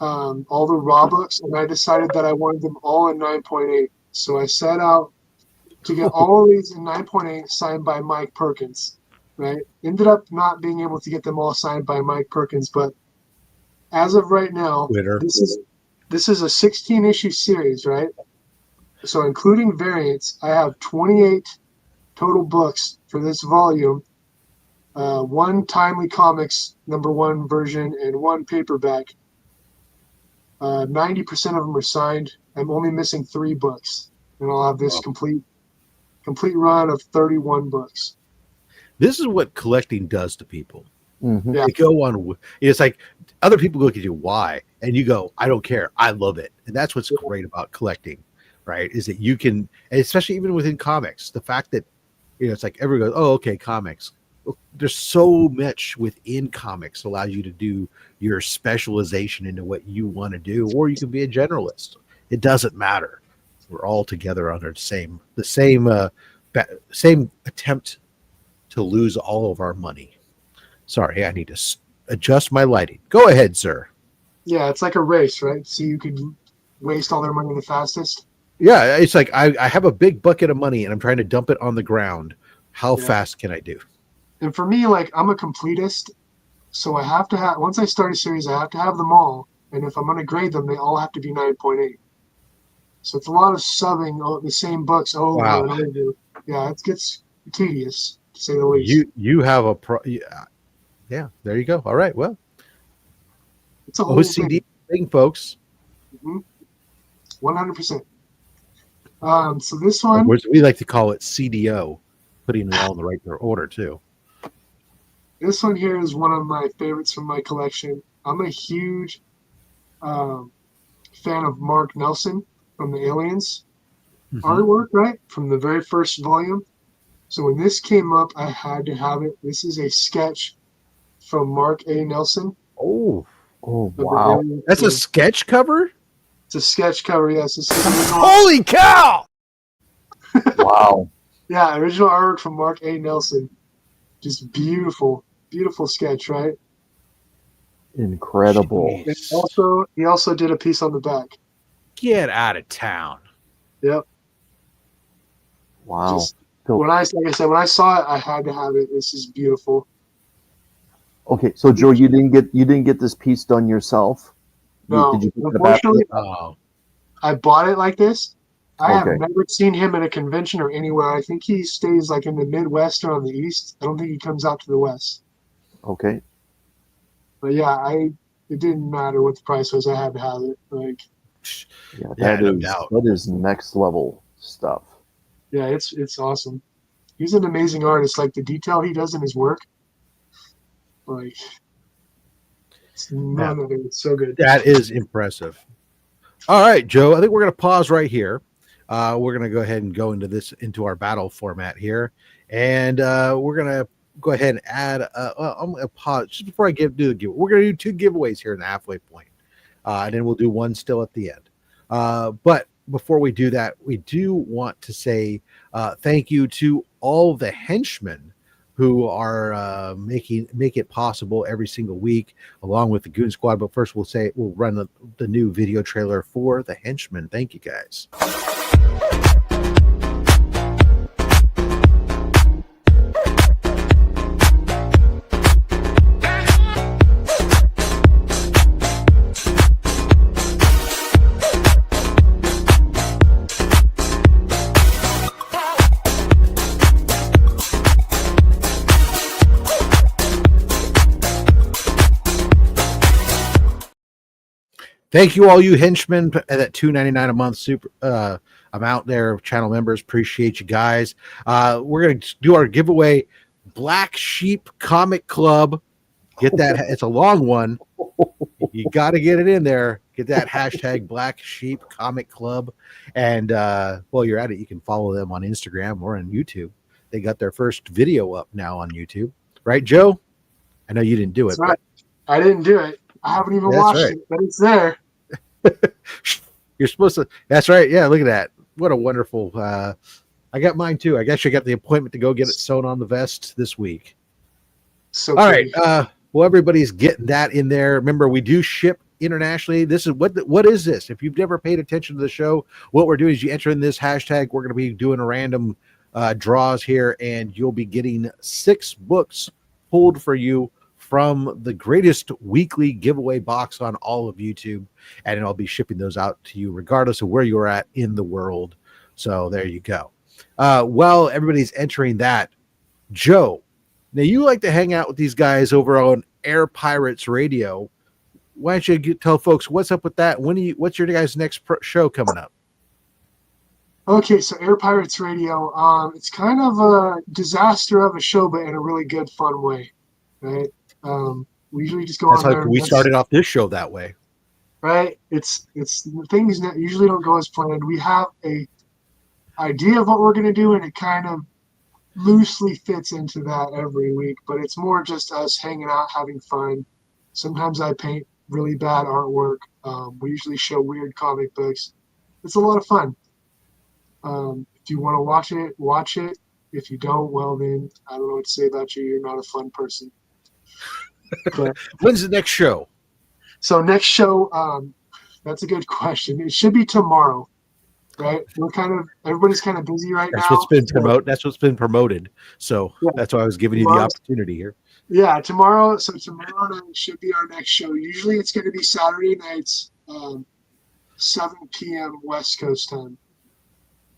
all the raw books, and I decided that I wanted them all in 9.8. So I set out to get all of these in 9.8 signed by Mike Perkins, right? Ended up not being able to get them all signed by Mike Perkins, but as of right now, this is a 16-issue series, right? So including variants, I have 28 total books for this volume, 1 Timely Comics #1 version and 1 paperback. 90% of them are signed. I'm only missing 3 books, and I'll have this complete run of 31 books. This is what collecting does to people. Mm-hmm. Yeah. They go on. It's like other people look at you, why? And you go, I don't care. I love it. And that's what's great about collecting, right? Is that you can, and especially even within comics, the fact that, it's like everyone goes, oh, okay, comics. There's so much within comics that allows you to do your specialization into what you want to do, or you can be a generalist. It doesn't matter. We're all together under the same attempt to lose all of our money. Sorry, I need to adjust my lighting. Go ahead, sir. Yeah, it's like a race, right? So you could waste all their money the fastest. Yeah, it's like I have a big bucket of money and I'm trying to dump it on the ground. How fast can I do? And for me, like, I'm a completist, so I have to have, once I start a series, I have to have them all. And if I'm going to grade them, they all have to be 9.8. So it's a lot of subbing the same books over and over. Yeah, it gets tedious, to say the least. You have a yeah, there you go. All right, well, it's a whole OCD thing, folks. 100%. So this one, we like to call it CDO, putting it all in the right order too. This one here is one of my favorites from my collection. I'm a huge fan of Mark Nelson from the Aliens artwork, right? From the very first volume. So when this came up, I had to have it. This is a sketch from Mark A. Nelson. Oh, wow. That's a sketch cover? It's a sketch cover, yes. Holy cow! Wow. Yeah, original artwork from Mark A. Nelson. Just beautiful, beautiful sketch, right? Incredible. He also did a piece on the back. Get out of town. Yep. Wow. When I saw it, I had to have it. This is beautiful. Okay, so Joe, you didn't get this piece done yourself. No, Did you pick it up unfortunately, Oh, I bought it like this. I have Okay. never seen him at a convention or anywhere. I think he stays like in the Midwest or on the East. I don't think he comes out to the West. Okay. But yeah, it didn't matter what the price was. I had to have it. Like, Yeah, yeah, no doubt. that is next level stuff. yeah, it's awesome. He's an amazing artist. Like the detail he does in his work, like it's none of it. It's so good. That is impressive. All right, Joe. I think we're going to pause right here. We're going to go ahead and go into our battle format here, and we're going to go ahead and add. I'm going to pause just before I do the giveaway. We're going to do 2 giveaways here in the halfway point, and then we'll do one still at the end. But before we do that, we do want to say thank you to all the henchmen who are make it possible every single week, along with the Goon Squad. But first, we'll run the new video trailer for the Henchmen. Thank you, guys. Thank you, all you henchmen at that $2.99 a month super amount there of channel members. Appreciate you guys. We're going to do our giveaway, Black Sheep Comic Club. Get that. It's a long one. You got to get it in there. Get that hashtag Black Sheep Comic Club. And while you're at it, you can follow them on Instagram or on YouTube. They got their first video up now on YouTube. Right, Joe? I know you didn't do it. Right. I didn't do it. I haven't even watched it, but it's there. You're supposed to. That's right. Yeah, look at that. What a wonderful. I got mine too. I guess you got the appointment to go get it sewn on the vest this week. So all right. Well, everybody's getting that in there. Remember, we do ship internationally. This is what is this? If you've never paid attention to the show, what we're doing is you enter in this hashtag. We're going to be doing a random draws here, and you'll be getting 6 books pulled for you from the greatest weekly giveaway box on all of YouTube, and I'll be shipping those out to you regardless of where you're at in the world. So there you go. Well, everybody's entering that. Joe, now you like to hang out with these guys over on Air Pirates Radio. Why don't you tell folks what's up with that? What's your guys' next show coming up? Okay, so Air Pirates Radio, it's kind of a disaster of a show, but in a really good, fun way, right? We usually just go That's on how there. we started off this show that way, right? It's things that usually don't go as planned. We have a idea of what we're going to do, and it kind of loosely fits into that every week. But it's more just us hanging out, having fun. Sometimes I paint really bad artwork. We usually show weird comic books. It's a lot of fun. If you want to watch it. If you don't, well then I don't know what to say about you. You're not a fun person. But, when's the next show? So next show, that's a good question. It should be tomorrow, right? Everybody's kind of busy right now. That's what's been promoted. So yeah. That's why I was giving you the opportunity here. Yeah, tomorrow. So tomorrow night should be our next show. Usually it's going to be Saturday nights, 7 p.m. West Coast time.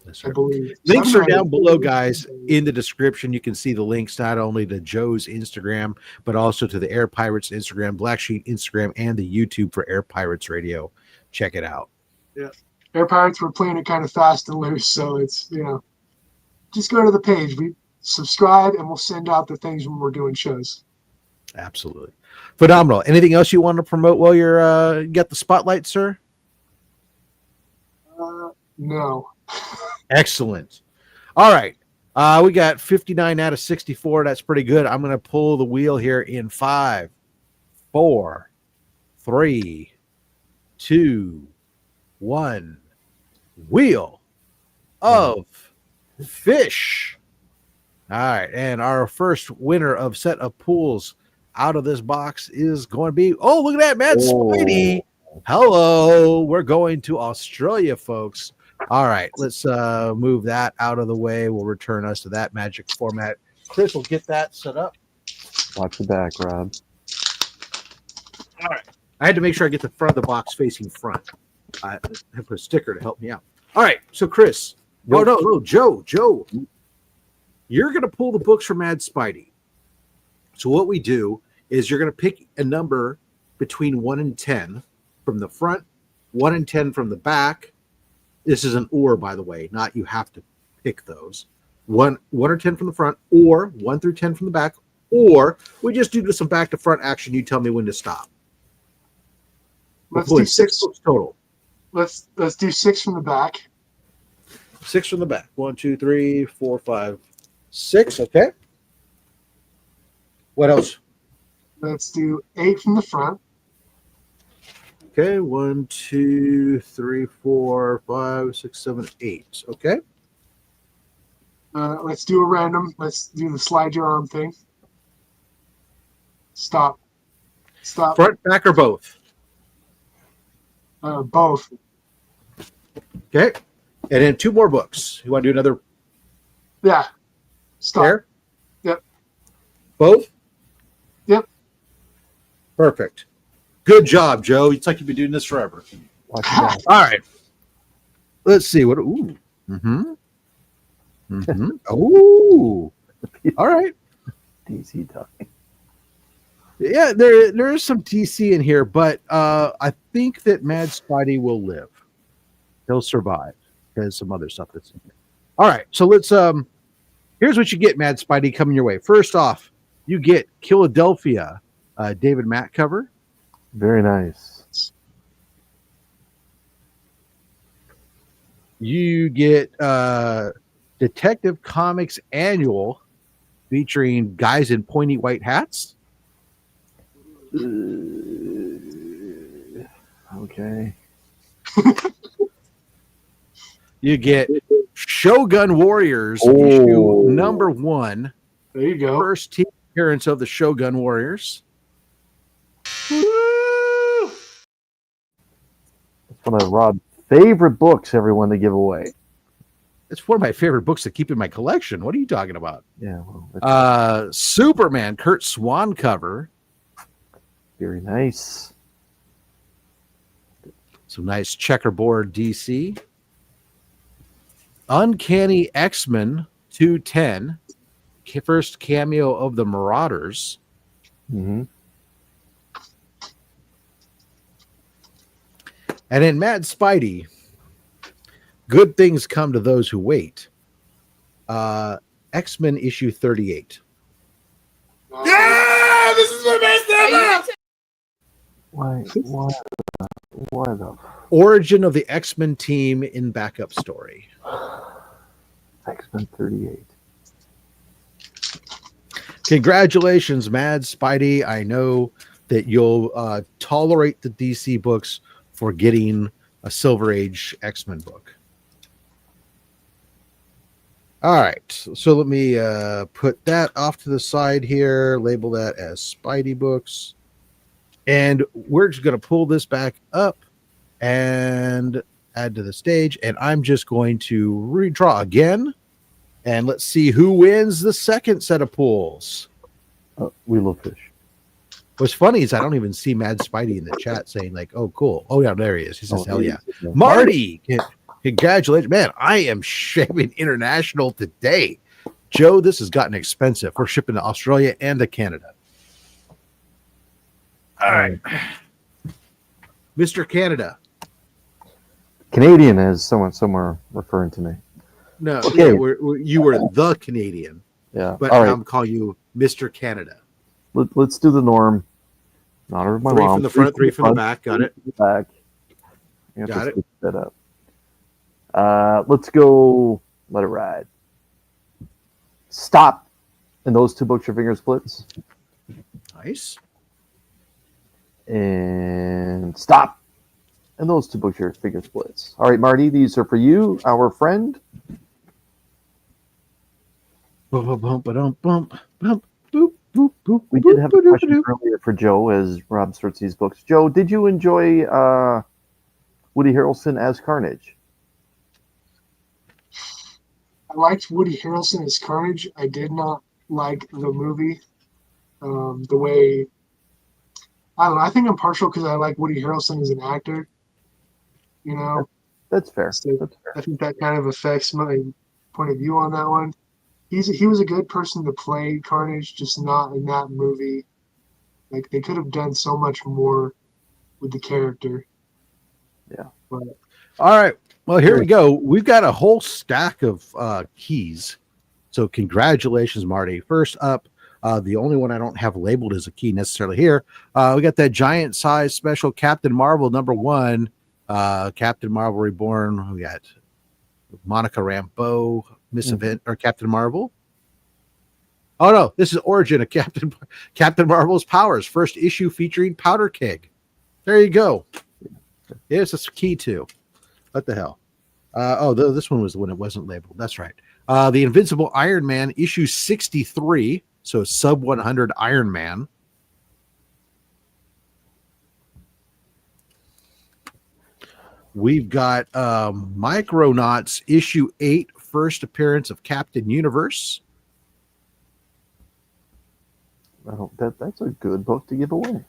That's right. I believe. Links are down below, guys, in the description. You can see the links not only to Joe's Instagram, but also to the Air Pirates Instagram, Black Sheep Instagram, and the YouTube for Air Pirates Radio. Check it out. Yeah. Air Pirates, we're playing it kind of fast and loose, so it's, just go to the page. We subscribe, and we'll send out the things when we're doing shows. Absolutely. Phenomenal. Anything else you want to promote while you're got the spotlight, sir? No. Excellent. All right. We got 59 out of 64. That's pretty good. I'm going to pull the wheel here in 5, 4, 3, 2, 1. Wheel of fish. All right. And our first winner of set of pulls out of this box is going to be, oh, look at that, Matt Spidey. Hello. We're going to Australia, folks. All right, let's move that out of the way. We'll return us to that magic format. Chris will get that set up. Watch the back, Rob. All right. I had to make sure I get the front of the box facing front. I have to put a sticker to help me out. All right. So, Chris. Yo. Oh, no. Joe. You're going to pull the books from Mad Spidey. So what we do is you're going to pick a number between 1 and 10 from the front, 1 and 10 from the back. This is an or, by the way, not you have to pick those. 1 or 10 from the front, or 1 through 10 from the back, or we just do some back to front action. You tell me when to stop. Let's do 6 books total. Let's do 6 from the back. 6 from the back. 1, 2, 3, 4, 5, 6. Okay. What else? Let's do 8 from the front. Okay. 1, 2, 3, 4, 5, 6, 7, 8. Okay. Let's do a random. Let's do the slide your arm thing. Stop. Front, back, or both? Both. Okay. And then 2 more books. You want to do another? Yeah. Stop. There? Yep. Both? Yep. Perfect. Good job, Joe. It's like you've been doing this forever. All right. Let's see. What? Ooh. Ooh. All right. DC time. Yeah, there is some DC in here, but I think that Mad Spidey will live. He'll survive. There's some other stuff that's in here. All right, so let's here's what you get, Mad Spidey, coming your way. First off, you get Philadelphia, David Matt cover. Very nice. You get Detective Comics Annual featuring guys in pointy white hats. Okay. You get Shogun Warriors issue number 1. There you go. First team appearance of the Shogun Warriors. It's one of Rob's favorite books, everyone, to give away. It's one of my favorite books to keep in my collection. What are you talking about? Yeah. Well, Superman, Kurt Swan cover. very nice. Some nice checkerboard DC. Uncanny X-Men 210. First cameo of the Marauders. Mm-hmm. And in Mad Spidey, Good Things Come to Those Who Wait. X-Men issue 38. Yeah, this is my best ever. Why the Origin of the X-Men team in backup story. X-Men 38. Congratulations, Mad Spidey. I know that you'll tolerate the DC books for getting a Silver Age X-Men book. All right, so let me put that off to the side here, label that as Spidey books. And we're just going to pull this back up and add to the stage. And I'm just going to redraw again. And let's see who wins the second set of pulls. We love fish. What's funny is I don't even see Mad Spidey in the chat saying like, oh, cool. Oh, yeah, there he is. He says, hell yeah. Marty, congratulations. Man, I am shipping international today. Joe, this has gotten expensive. We're shipping to Australia and to Canada. All right. Mr. Canada. Canadian, as someone somewhere referring to me. No, okay. Yeah, you were the Canadian. Yeah. But all right. I'm calling you Mr. Canada. Let's do the norm. Not of my 3 mom. from the front, 3 from the back. Got it. Back. Got it. That up. Let's go. Let it ride. Stop. And those 2 books your finger splits. Nice. And stop. And those 2 books your finger splits. All right, Marty, these are for you, our friend. We did have a question earlier for Joe as Rob sorts these books. Joe, did you enjoy Woody Harrelson as Carnage? I liked Woody Harrelson as Carnage. I did not like the movie. The way I don't know. I think I'm partial because I like Woody Harrelson as an actor. You know, That's fair. so That's fair. I think that kind of affects my point of view on that one. He was a good person to play Carnage, just not in that movie. Like they could have done so much more with the character. Yeah. But All right. Well, here we go. We've got a whole stack of keys. So congratulations, Marty. First up, the only one I don't have labeled as a key necessarily here. We got that giant size special Captain Marvel #1. Captain Marvel Reborn. We got Monica Rambeau, Miss Event, or Captain Marvel. Oh no, this is Origin of Captain Marvel's powers. First issue featuring Powder Keg. There you go. Here's a key too. What the hell? This one was when it wasn't labeled. That's right. The Invincible Iron Man issue 63. So sub 100 Iron Man. We've got Micronauts issue 8, first appearance of Captain Universe. Well, that's a good book to give away.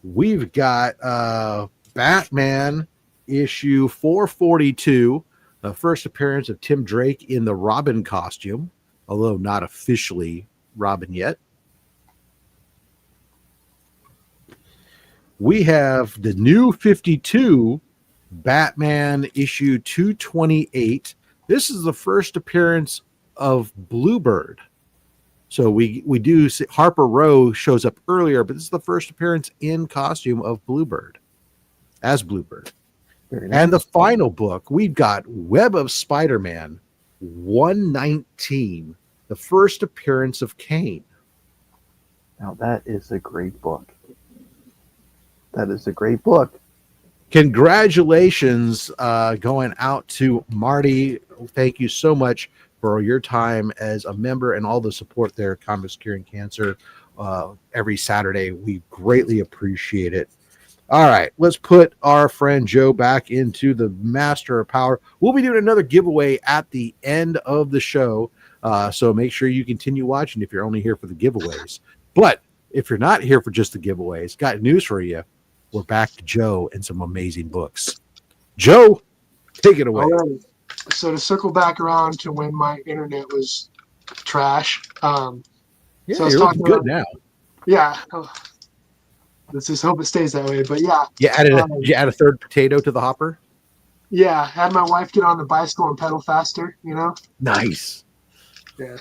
We've got Batman issue 442, the first appearance of Tim Drake in the Robin costume, although not officially Robin yet. We have the new 52 Batman issue 228. This is the first appearance of Bluebird. So we do see Harper Row shows up earlier, but this is the first appearance in costume of Bluebird as Bluebird. Very nice. And the final book, we've got Web of Spider-Man 119, the first appearance of Kane. Now that is a great book. That is a great book. Congratulations going out to Marty. Thank you so much for your time as a member and all the support there at Comics Curing Cancer every Saturday. We greatly appreciate it. All right, let's put our friend Joe back into the Master of Power. We'll be doing another giveaway at the end of the show, so make sure you continue watching if you're only here for the giveaways. But if you're not here for just the giveaways, got news for you. We're back to Joe and some amazing books. Joe, take it away. all right. So to circle back around to when my internet was trash. Yeah, so I was you're looking talking good about, now. Yeah. Let's just hope it stays that way. But yeah. Did you add a third potato to the hopper? Yeah. Had my wife get on the bicycle and pedal faster, you know? Nice. Yeah.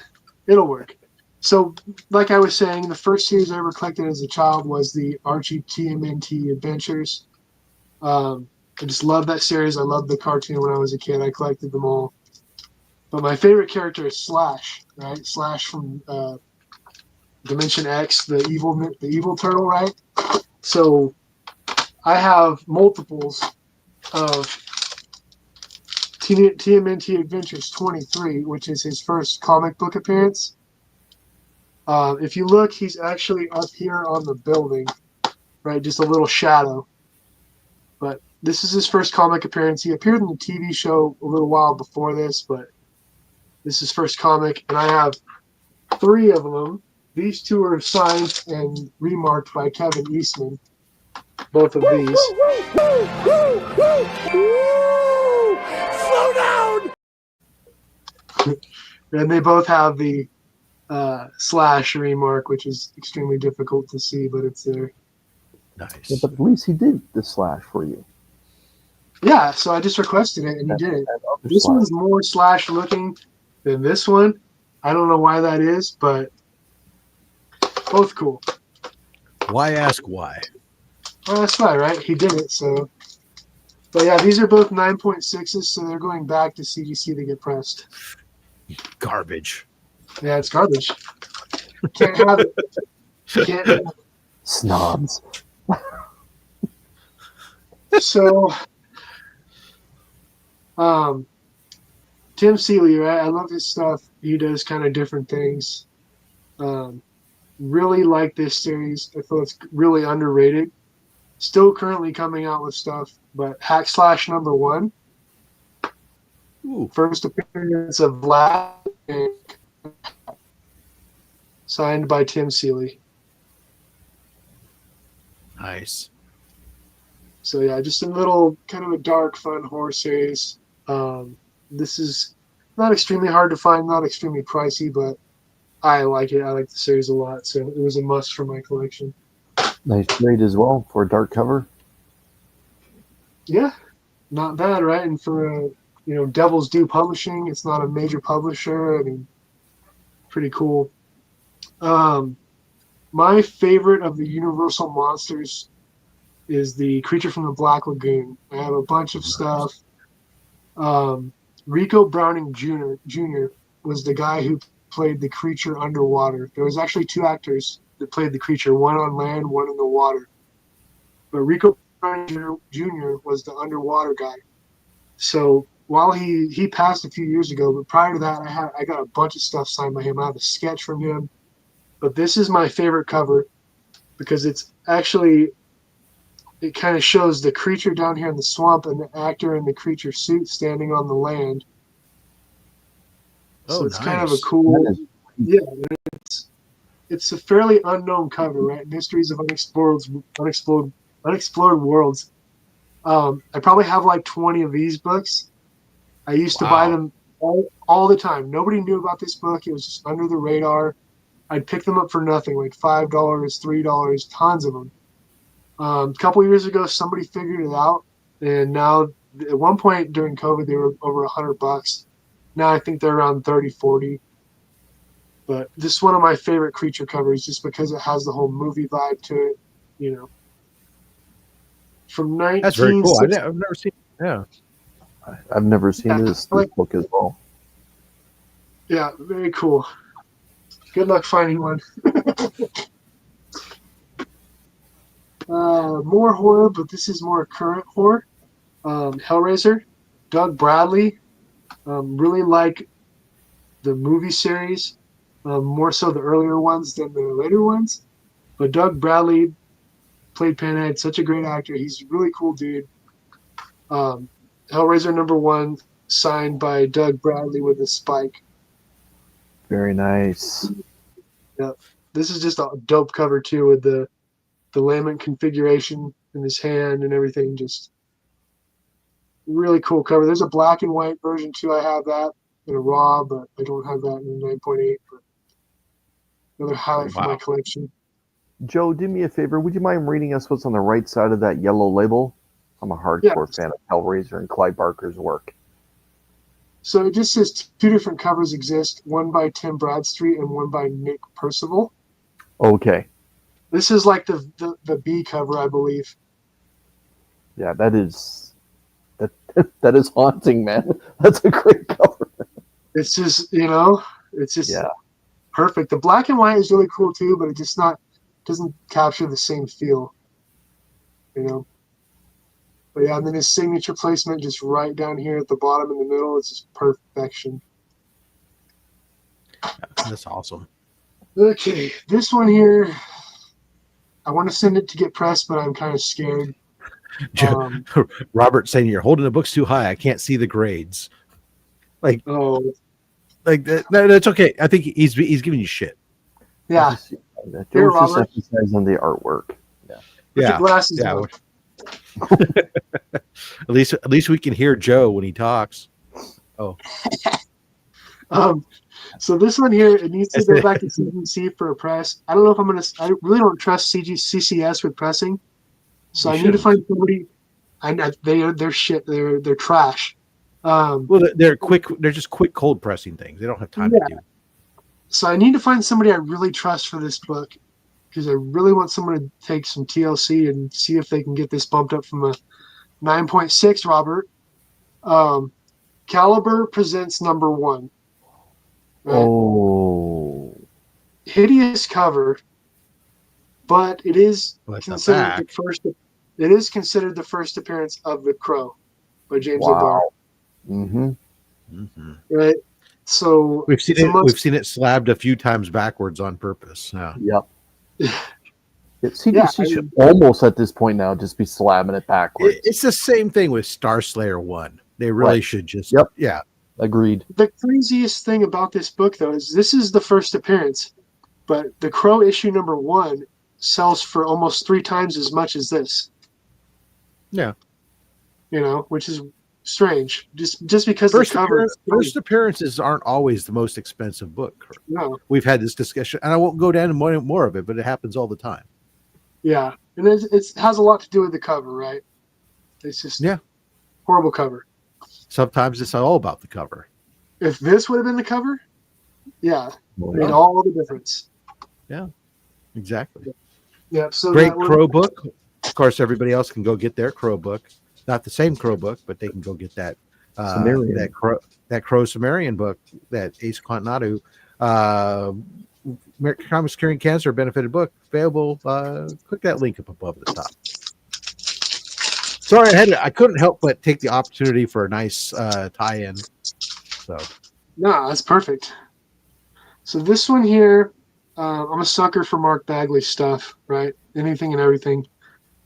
It'll work. So, like I was saying, the first series I ever collected as a child was the Archie TMNT Adventures. I just love that series. I loved the cartoon when I was a kid. I collected them all. But my favorite character is Slash, right? Slash from Dimension X, the evil turtle, right? So I have multiples of TMNT Adventures 23, which is his first comic book appearance. If you look, he's actually up here on the building, right? Just a little shadow. But this is his first comic appearance. He appeared in the TV show a little while before this, but this is his first comic, and I have 3 of them. These 2 are signed and remarked by Kevin Eastman. Both of these. Slow down! And they both have the slash remark, which is extremely difficult to see, but it's there. Nice. Yeah, but at least he did the slash for you. Yeah, so I just requested it, and he did it. This slash. one's more slash looking than this one. I don't know why that is, but both cool. Why ask why? Well, that's fine, right? He did it, so. But yeah, these are both 9.6s, so they're going back to CGC to get pressed. Garbage. Yeah, it's garbage. Can't have it. Can't have it. Snobs. So, Tim Seeley, right? I love his stuff. He does kind of different things. Really like this series. I feel it's really underrated. Still currently coming out with stuff, but Hack Slash #1. Ooh. First appearance of Vlad, signed by Tim Seeley. nice. So yeah, just a little kind of a dark, fun horror series. This is not extremely hard to find, not extremely pricey, but I like it. I like the series a lot, so it was a must for my collection. Nice grade as well for a dark cover. Yeah, not bad, right? And for Devil's Due Publishing, it's not a major publisher. I mean, pretty cool. My favorite of the Universal monsters is the Creature from the Black Lagoon. I have a bunch of stuff. Rico Browning Jr. was the guy who played the creature underwater. There was actually 2 actors that played the creature, one on land, one in the water. But Rico Browning Jr. was the underwater guy. So while he passed a few years ago, but prior to that, I got a bunch of stuff signed by him. I have a sketch from him. But this is my favorite cover because it kind of shows the creature down here in the swamp and the actor in the creature suit standing on the land. So it's kind of a cool, yeah. It's a fairly unknown cover, right? Mysteries of Unexplored Worlds. I probably have like 20 of these books. I used to buy them all the time. Nobody knew about this book. It was just under the radar. I'd pick them up for nothing, like $5, $3, tons of them. A couple years ago, somebody figured it out, and now at one point during COVID, they were over $100. Now I think they're around 30, 40. But this is one of my favorite creature covers, just because it has the whole movie vibe to it. From 19. That's very cool. I've never seen. Yeah, I've never seen this book as well. Yeah, very cool. Good luck finding one. More horror, but this is more current horror. Hellraiser, Doug Bradley. Really like the movie series, more so the earlier ones than the later ones. But Doug Bradley played Pinhead, such a great actor. He's a really cool dude. Hellraiser #1, signed by Doug Bradley with a spike. Very nice. Yep. This is just a dope cover too, with the lament configuration in his hand and everything. Just really cool cover. There's a black and white version too. I have that in a raw, but I don't have that in a 9.8. But another highlight for my collection. Joe, do me a favor. Would you mind reading us what's on the right side of that yellow label? I'm a hardcore fan of Hellraiser and Clive Barker's work. So it just says 2 different covers exist, one by Tim Bradstreet and one by Nick Percival. Okay. This is like the B cover, I believe. Yeah, that is haunting, man. That's a great cover. It's just, perfect. The black and white is really cool too, but it just doesn't capture the same feel. But yeah, and then his signature placement just right down here at the bottom in the middle, it's just perfection. That's awesome. Okay, this one here, I want to send it to get pressed, but I'm kind of scared. Robert saying you're holding the books too high. I can't see the grades. Like that. No, that's okay. I think he's giving you shit. Yeah. Here, Robert. Just emphasize on the artwork. Yeah. Glasses on. At least we can hear Joe when he talks. Oh. So this one here, it needs to go back to CGC for a press. I don't know if I really don't trust CCS with pressing. So I need to find somebody. They're shit. They're trash. Well, they're quick. They're just quick cold pressing things. They don't have time to do. So I need to find somebody I really trust for this book, because I really want someone to take some TLC and see if they can get this bumped up from a 9.6. Robert, Caliber presents #1. Right? Oh, hideous cover, but it is considered the first. It is considered the first appearance of the Crow by James O'Barr. Mm-hmm. Mm-hmm. Right. So we've seen it. We've seen it slabbed a few times backwards on purpose. Yeah. Yep. CGC should almost at this point now just be slamming it backwards. It's the same thing with Star Slayer 1. They really should just. Yep. Yeah. Agreed. The craziest thing about this book, though, is this is the first appearance, but the Crow issue #1 sells for almost 3 times as much as this. Yeah. You know, which is strange. Just because the cover. First appearances aren't always the most expensive book. No. We've had this discussion, and I won't go down into more of it, but it happens all the time. Yeah, and it has a lot to do with the cover, right? It's just horrible cover. Sometimes it's all about the cover. If this would have been the cover, made all the difference. Yeah, exactly. Yeah, so great Crow book. Of course, everybody else can go get their Crow book. Not the same Crow book, but they can go get that that Crow Sumerian book, that Ace Quantnatu Comics Curing Cancer benefited book available. Click that link up above the top. Sorry, I couldn't help but take the opportunity for a nice tie-in. So no, that's perfect. So this one here, I'm a sucker for Mark Bagley stuff, right? Anything and everything.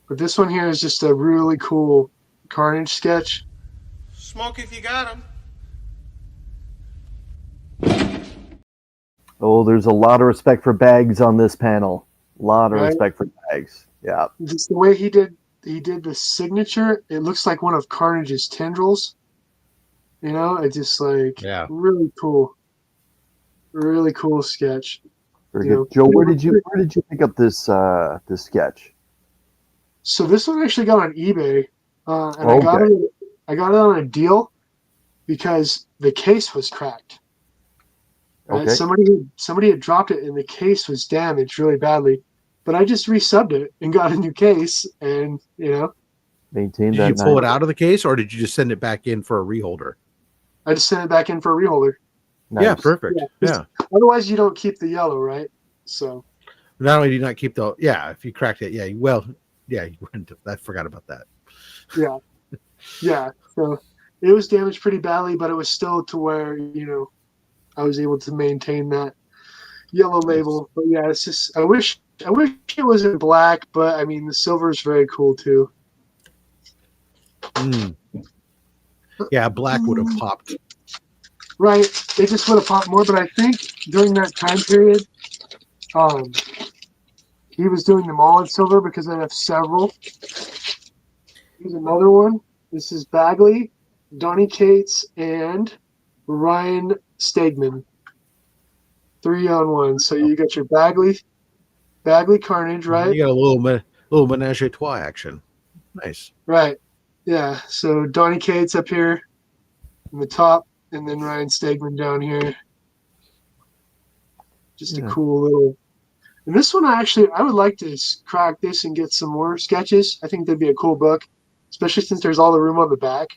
But this one here is just a really cool Carnage sketch. Smoke if you got him. Oh, there's a lot of respect for Bags on this panel. A lot of respect for Bags. Yeah. Just the way he did the signature, it looks like one of Carnage's tendrils. You know, it's just like really cool. Really cool sketch. Very good. Joe, where did you pick up this this sketch? So this one actually got on eBay, and I got it on a deal because the case was cracked. Right? Somebody had dropped it and the case was damaged really badly, but I just resubbed it and got a new case, and maintained. Did you pull it out of the case, or did you just send it back in for a reholder? I just sent it back in for a reholder. Nice. Yeah, perfect. Yeah. Otherwise, you don't keep the yellow, right? So not only do you not keep the if you cracked it, you wouldn't. I forgot about that. Yeah. So it was damaged pretty badly, but it was still to where I was able to maintain that yellow label. But yeah, it's just I wish it was in black, but I mean the silver is very cool too. Yeah, black would have popped. Right, they just would have popped more. But I think during that time period, he was doing them all in silver because I have several. Here's another one. This is Bagley, Donny Cates, and Ryan Stegman. 3-on-1. So you got your Bagley Carnage, right? You got a little menage a trois action. Nice. Right. Yeah. So Donny Cates up here in the top, and then Ryan Stegman down here. Just a cool little. And this one, I would like to crack this and get some more sketches. I think that'd be a cool book, especially since there's all the room on the back.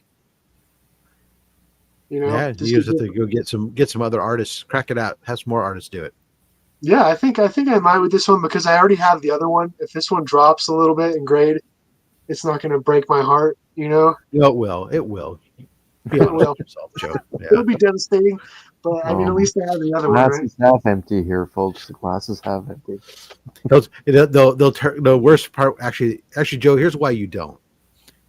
You use it to go get some other artists. Crack it out. Have some more artists do it. Yeah, I think I might with this one because I already have the other one. If this one drops a little bit in grade, it's not going to break my heart. No, it will. It will. Yourself, Joe. Yeah. It'll be devastating, but I mean, at least I have the other one. Right? Glasses half empty here, folks. The glasses half empty. They'll turn. The worst part, actually, Joe. Here's why you don't.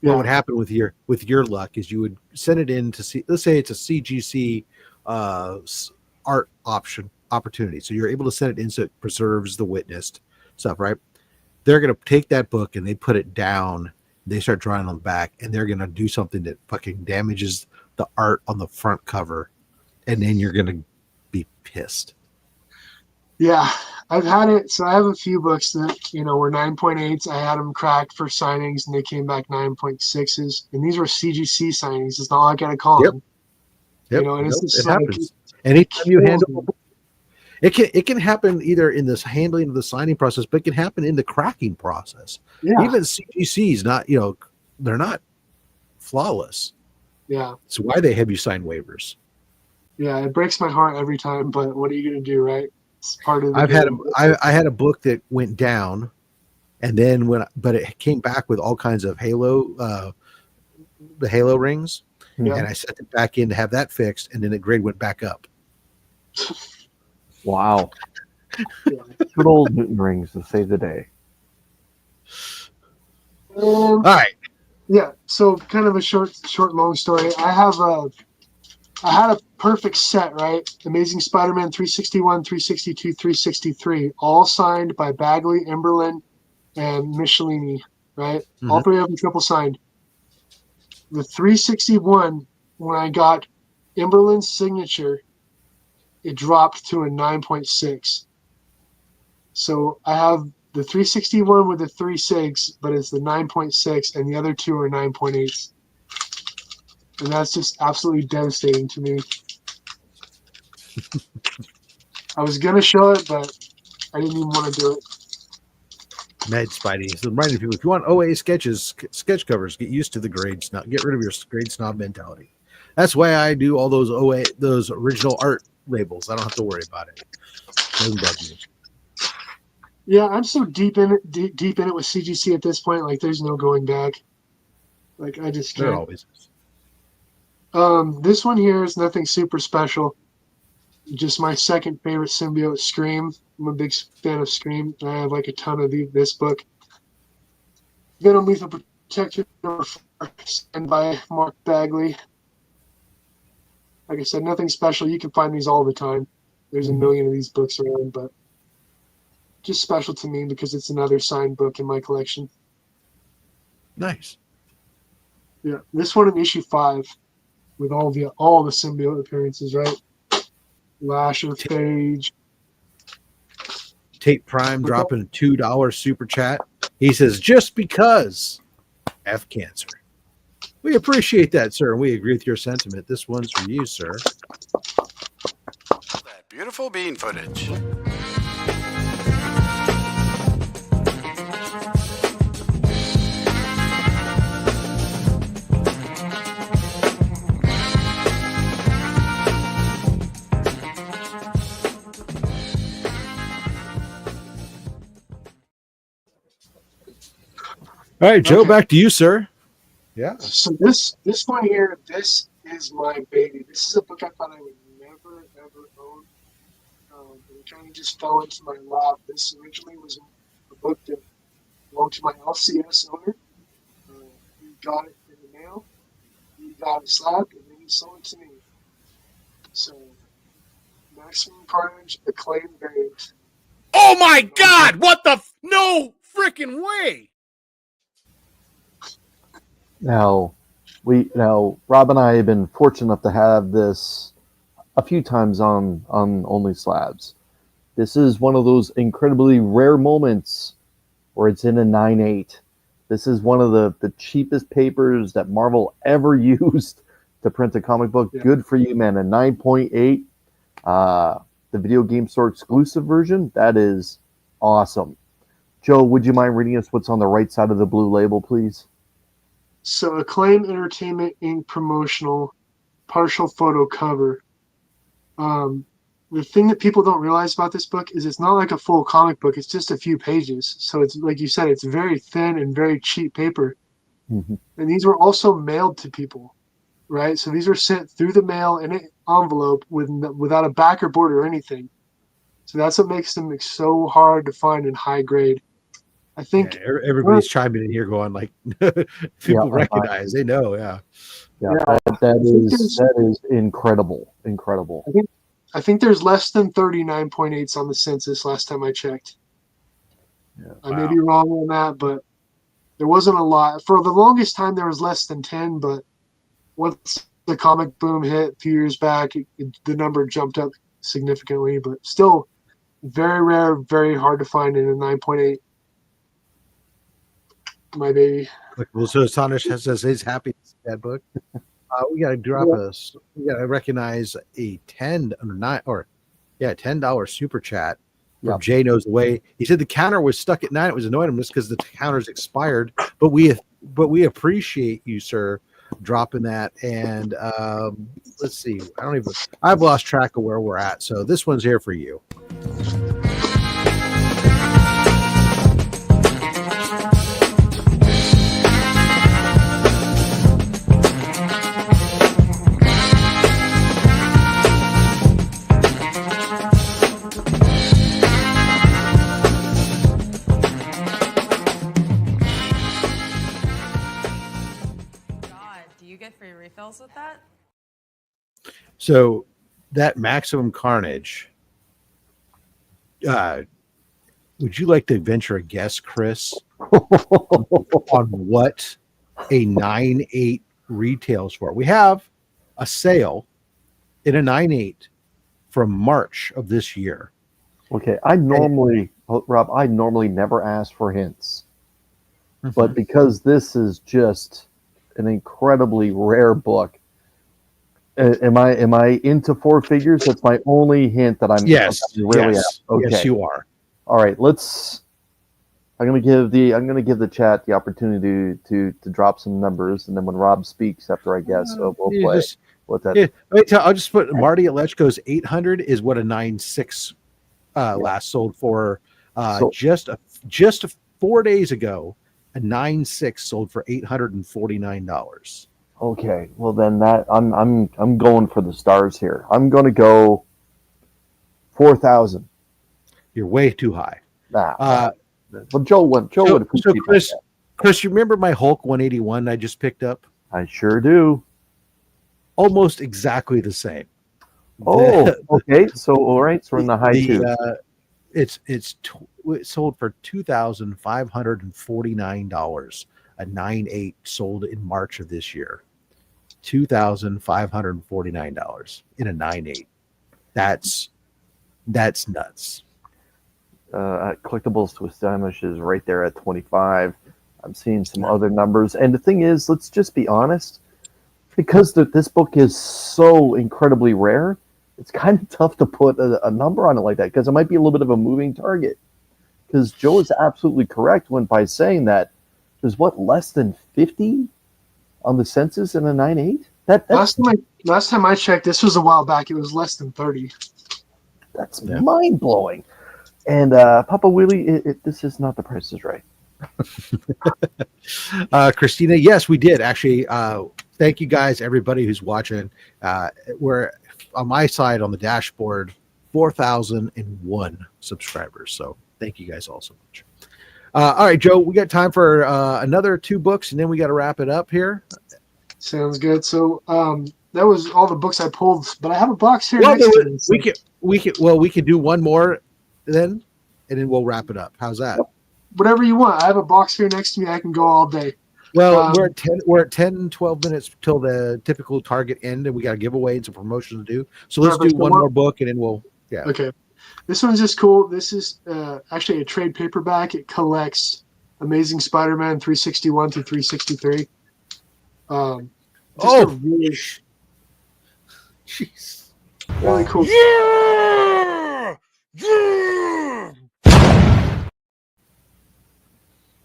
What would happen with your luck is you would send it in to see. Let's say it's a CGC art opportunity, so you're able to send it in so it preserves the witnessed stuff, right? They're gonna take that book and they put it down. They start drawing on the back, and they're gonna do something that fucking damages the art on the front cover, and then you're gonna be pissed. Yeah, I've had it. So I have a few books that were 9.8s. I had them cracked for signings, and they came back 9.6s. And these were CGC signings. It's not like I call them. Yep. And it's just it happens. Anytime you handle it can happen either in this handling of the signing process, but it can happen in the cracking process. Yeah. Even CGCs, they're not flawless. Yeah. It's why they have you sign waivers. Yeah, it breaks my heart every time, but what are you going to do, right? It's part of the I had a book that went down, and then but it came back with all kinds of the halo rings, and I sent it back in to have that fixed, and then the grade went back up. Wow. Good old Newton rings to save the day. All right. Yeah, so kind of a short, long story. I have I had a perfect set, right? Amazing Spider-Man 361, 362, 363, all signed by Bagley, Emberlin, and Michelini, right? Mhm. All three of them triple signed. The 361, when I got Emberlin's signature, it dropped to a 9.6. So I have the 361 with the 3.6, but it's the 9.6, and the other two are 9.8. And that's just absolutely devastating to me. I was going to show it, but I didn't even want to do it. Med Spidey. So reminding people, if you want OA sketches, sketch covers, get used to the grade snob. Get rid of your grade snob mentality. That's why I do all those OA, those original art labels. I don't have to worry about it. Doesn't bug me. Yeah, I'm so deep in it with CGC at this point. Like, there's no going back. Like, I just There can't. always is. This one here is nothing super special. Just my second favorite symbiote, Scream. I'm a big fan of Scream. I have like a ton of this book. Venom Lethal Protector number 4, signed by Mark Bagley. Like I said, nothing special. You can find these all the time. There's a million of these books around, but just special to me because it's another signed book in my collection. Nice. Yeah, this one in issue 5 with all the symbiote appearances, right? Lasher, Phage. Tate Prime dropping a $2 super chat. He says, just because F cancer. We appreciate that, sir, and we agree with your sentiment. This one's for you, sir. That beautiful bean footage. All right, Joe, Okay. back to you, sir. Yeah. So this one here, this is my baby. This is a book I thought I would never ever own. It kind of just fell into my lap. This originally was a book that belonged to my LCS owner. He got it in the mail. He got a slab, and then he sold it to me. So, Maximum Carnage Acclaim variant. Oh my God! What the? No freaking way! Now, Rob and I have been fortunate enough to have this a few times on OnlySlabs. This is one of those incredibly rare moments where it's in a 9.8. This is one of the cheapest papers that Marvel ever used to print a comic book. Yeah. Good for you, man. A 9.8. The video game store exclusive version. That is awesome. Joe, would you mind reading us what's on the right side of the blue label, please? So, Acclaim Entertainment Inc. promotional partial photo cover. The thing that people don't realize about this book is it's not like a full comic book. It's just a few pages. So it's like you said, it's very thin and very cheap paper. Mm-hmm. And these were also mailed to people, right? So these were sent through the mail in an envelope without a backer border or anything. So that's what makes them so hard to find in high grade. I think everybody's chiming in here going like people recognize, they know, yeah. That is incredible. I think there's less than 39.8s on the census last time I checked. Yeah. I may be wrong on that, but there wasn't a lot. For the longest time, there was less than 10, but once the comic boom hit a few years back, the number jumped up significantly, but still very rare, very hard to find in a 9.8. My baby. Well, so Sonish says he's happy to see that book. We got to we got to recognize a $10 super chat from Jay Knows the Way. He said the counter was stuck at 9. It was annoying him just because the counter's expired. But we appreciate you, sir, dropping that. And let's see. I've lost track of where we're at. So this one's here for you. God, do you get free refills with that? So that Maximum Carnage, would you like to venture a guess, Chris, on what a 9.8 retails for? We have a sale in a 9.8 from March of this year. Okay, Rob, I normally never ask for hints, but because this is just an incredibly rare book, am I into four figures? That's my only hint that I'm Yes, really yes, okay. yes, you are. All right, I'm gonna give the chat the opportunity to drop some numbers, and then when Rob speaks after I guess, we'll play. What that? Yeah, I'll just put Marty at Lechko's 800 is what a 9.6 last sold for. Just 4 days ago, a 9.6 sold for $849. Okay, well then I'm going for the stars here. I'm going to go 4,000. You're way too high. Well, Joe would. So Chris, you remember my Hulk 181 I just picked up? I sure do. Almost exactly the same. Oh, okay. So all right, so we're in the high two. It sold for $2,549. A 9.8 sold in March of this year. $2,549 in a 9.8. That's nuts. Collectibles to Establish is right there at 25. I'm seeing some other numbers, and the thing is, let's just be honest. Because this book is so incredibly rare, it's kind of tough to put a number on it like that because it might be a little bit of a moving target. Because Joe is absolutely correct by saying that there's less than 50 on the census in a 9.8. Last time I checked, this was a while back. It was less than 30. That's mind blowing. And Papa Willie, this is not The Price is Right. Christina, yes, we did actually. Thank you guys, everybody who's watching. We're on my side on the dashboard, 4,001 subscribers. So thank you guys all so much. All right, Joe, we got time for another 2 books, and then we got to wrap it up here. Sounds good. So that was all the books I pulled, but I have a box here. We could do one more then, and then we'll wrap it up. How's that? Whatever you want. I have a box here next to me. I can go all day. Well, we're at 10, 12 minutes till the typical target end, and we got a giveaway and some promotions to do. So let's do one more book, and then Okay. This one's just cool. This is actually a trade paperback. It collects Amazing Spider-Man 361 through 363. Jeez. Really cool.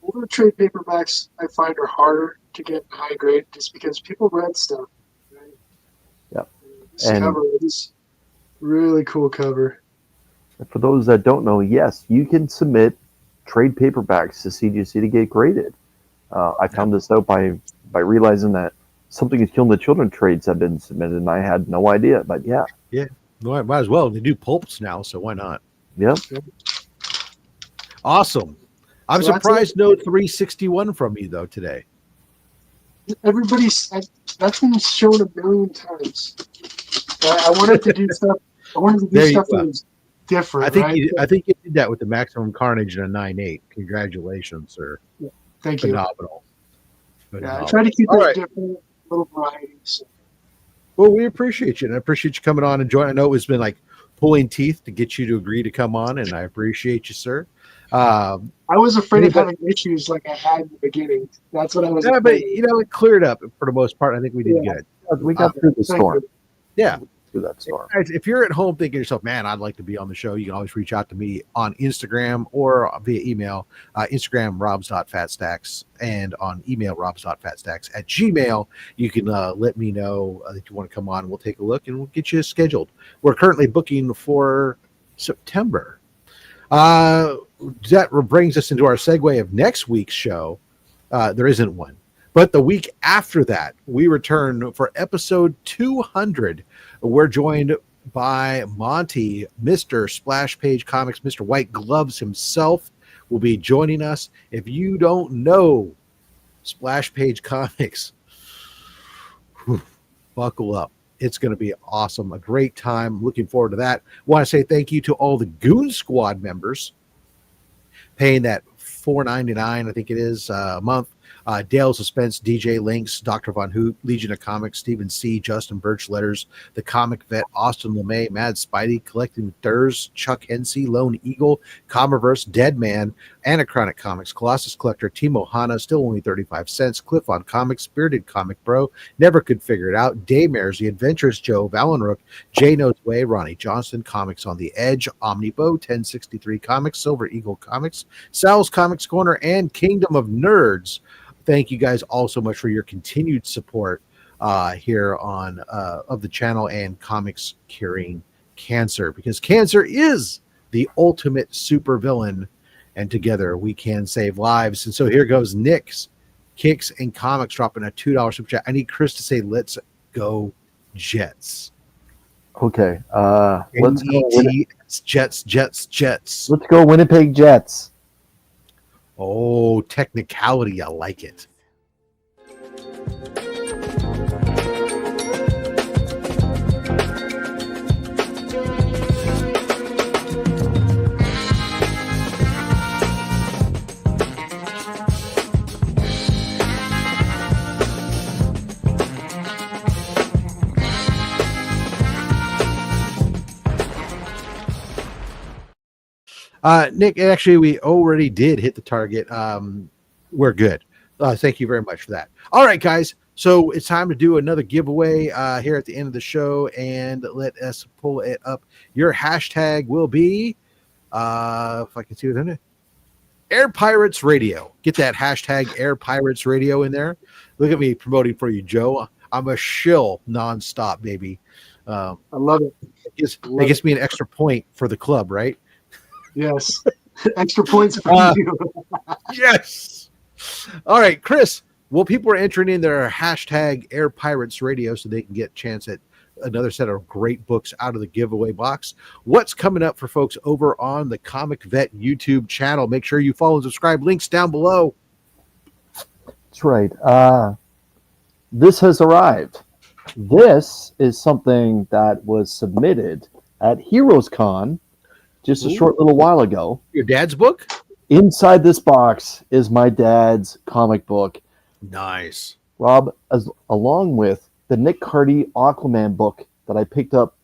Older trade paperbacks I find are harder to get high grade just because people read stuff. Right? Yep. This cover is really cool cover. For those that don't know, yes, you can submit trade paperbacks to CGC to get graded. I found this out by realizing that Something is Killing the Children trades have been submitted, and I had no idea. But yeah, might as well. They do pulps now, so why not? Yep. Awesome. I'm surprised no 361 from you though today. That's been shown a million times. I wanted to do stuff. I wanted to do stuff that was different. I think you did that with the Maximum Carnage and a 9.8. Congratulations, sir. Yeah, thank you. Phenomenal. Yeah, I try to keep it different, little varieties. Well, we appreciate you, and I appreciate you coming on and joining. I know it's been like pulling teeth to get you to agree to come on, and I appreciate you, sir. I was afraid of having issues like I had in the beginning. That's what I was. Yeah, but it cleared up for the most part. I think we did good. We got through the storm. Yeah. Through that storm. Guys, if you're at home thinking to yourself, man, I'd like to be on the show, you can always reach out to me on Instagram or via email. Instagram, robs.fatstacks, and on email, robs.fatstacks@gmail. You can let me know that you want to come on, and we'll take a look, and we'll get you scheduled. We're currently booking for September. That brings us into our segue of next week's show. There isn't one. But the week after that, we return for episode 200. We're joined by Monty, Mr. Splash Page Comics, Mr. White Gloves himself will be joining us. If you don't know Splash Page Comics, buckle up. It's going to be awesome. A great time. Looking forward to that. Want to say thank you to all the Goon Squad members paying that $4.99, I think it is, a month. Dale Suspense, DJ Links, Dr. Von Hoot, Legion of Comics, Stephen C., Justin Birch Letters, The Comic Vet, Austin LeMay, Mad Spidey, Collecting Durs, Chuck Hensey, Lone Eagle, Comiverse, Dead Man, Anachronic Comics, Colossus Collector, Timo Hanna, still only 35 cents, Cliff on Comics, Spirited Comic Bro, Never Could Figure It Out, Daymares, The Adventurous Joe, Valenrook, Jay Knows Way, Ronnie Johnson, Comics on the Edge, Omnibo, 1063 Comics, Silver Eagle Comics, Sal's Comics Corner, and Kingdom of Nerds. Thank you guys all so much for your continued support here on of the channel and Comics Curing Cancer, because cancer is the ultimate supervillain, and together we can save lives. And so here goes Nick's Kicks and Comics dropping a $2 super chat. I need Chris to say, "Let's go Jets." Okay. Let's go. Jets. Let's go Winnipeg Jets. Oh, technicality. I like it. Nick, actually, we already did hit the target. We're good. Thank you very much for that. All right, guys. So it's time to do another giveaway here at the end of the show, and let us pull it up. Your hashtag will be, if I can see it in it, Air Pirates Radio. Get that hashtag Air Pirates Radio in there. Look at me promoting for you, Joe. I'm a shill nonstop, baby. I love it. It gives me an extra point for the club, right? Yes. Extra points for you. Yes. All right, Chris. Well, people are entering in their hashtag Air Pirates Radio so they can get a chance at another set of great books out of the giveaway box. What's coming up for folks over on the Comic Vet YouTube channel? Make sure you follow and subscribe. Links down below. That's right. This has arrived. This is something that was submitted at Heroes Con just a short little while ago. Your dad's book? Inside this box is my dad's comic book. Nice. Rob, along with the Nick Cardy Aquaman book that I picked up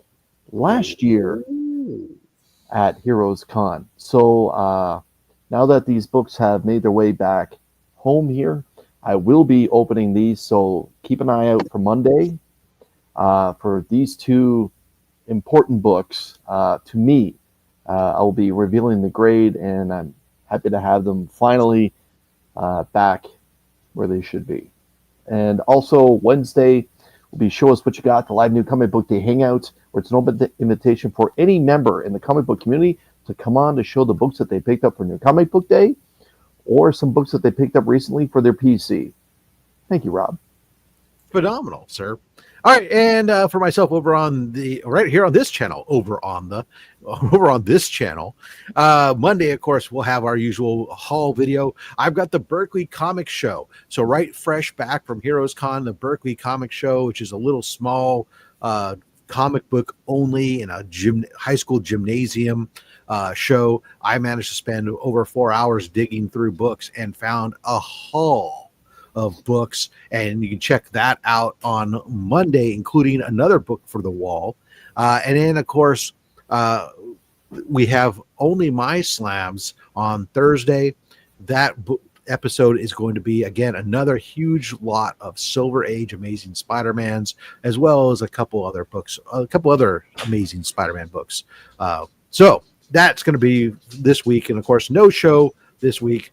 last year at Heroes Con. So now that these books have made their way back home here, I will be opening these. So keep an eye out for Monday for these two important books to me. I will be revealing the grade, and I'm happy to have them finally back where they should be. And also Wednesday will be Show Us What You Got, the live new comic book day hangout, where it's an open invitation for any member in the comic book community to come on to show the books that they picked up for new comic book day, or some books that they picked up recently for their PC. Thank you, Rob. Phenomenal, sir. All right, and for myself over on the right here on this channel, over on this channel, Monday, of course, we'll have our usual haul video. I've got the Berkeley Comic Show, so right fresh back from Heroes Con, the Berkeley Comic Show, which is a little small comic book only in a high school gymnasium show. I managed to spend over 4 hours digging through books and found a haul of books, and you can check that out on Monday, including another book for the wall. And then, of course, we have Only My Slabs on Thursday. That episode is going to be, again, another huge lot of Silver Age Amazing Spider-Mans, as well as a couple other books, a couple other Amazing Spider-Man books. So that's going to be this week. And, of course, no show this week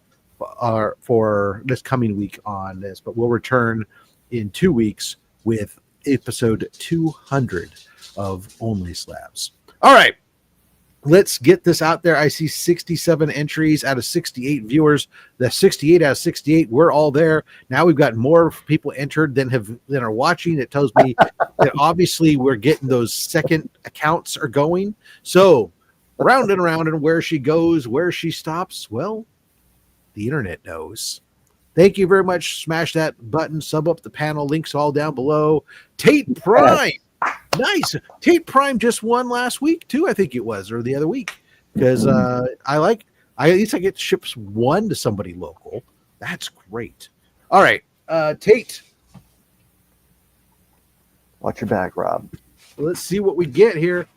for this coming week on this, but we'll return in 2 weeks with episode 200 of Only Slabs. All right, let's get this out there. I see 67 entries out of 68 viewers. The 68 out of 68, we're all there. Now we've got more people entered than are watching. It tells me that obviously we're getting those second accounts are going. So round and around, and where she goes, where she stops, well, the internet knows. Thank you very much. Smash that button, sub up the panel. Links all down below. Tate Prime Nice. Tate Prime just won last week too. I think it was, or the other week, because at least I get ships one to somebody local. That's great. All right, Tate. Watch your back, Rob. Let's see what we get here.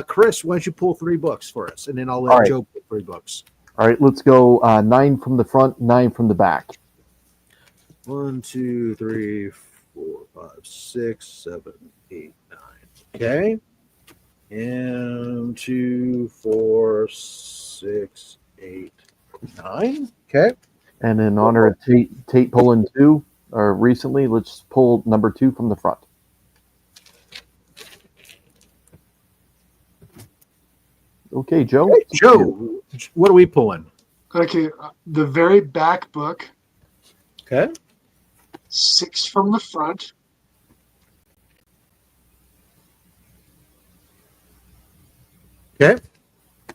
Chris, why don't you pull 3 books for us, and then I'll let Joe pull 3 books. All right, let's go 9 from the front, 9 from the back. 1, 2, 3, 4, 5, 6, 7, 8, 9. Okay. And 2, 4, 6, 8, 9. Okay. And in honor of Tate pulling 2 recently, let's pull number 2 from the front. Okay, Joe. Hey, Joe, what are we pulling? Okay, the very back book. Okay. 6 from the front. Okay.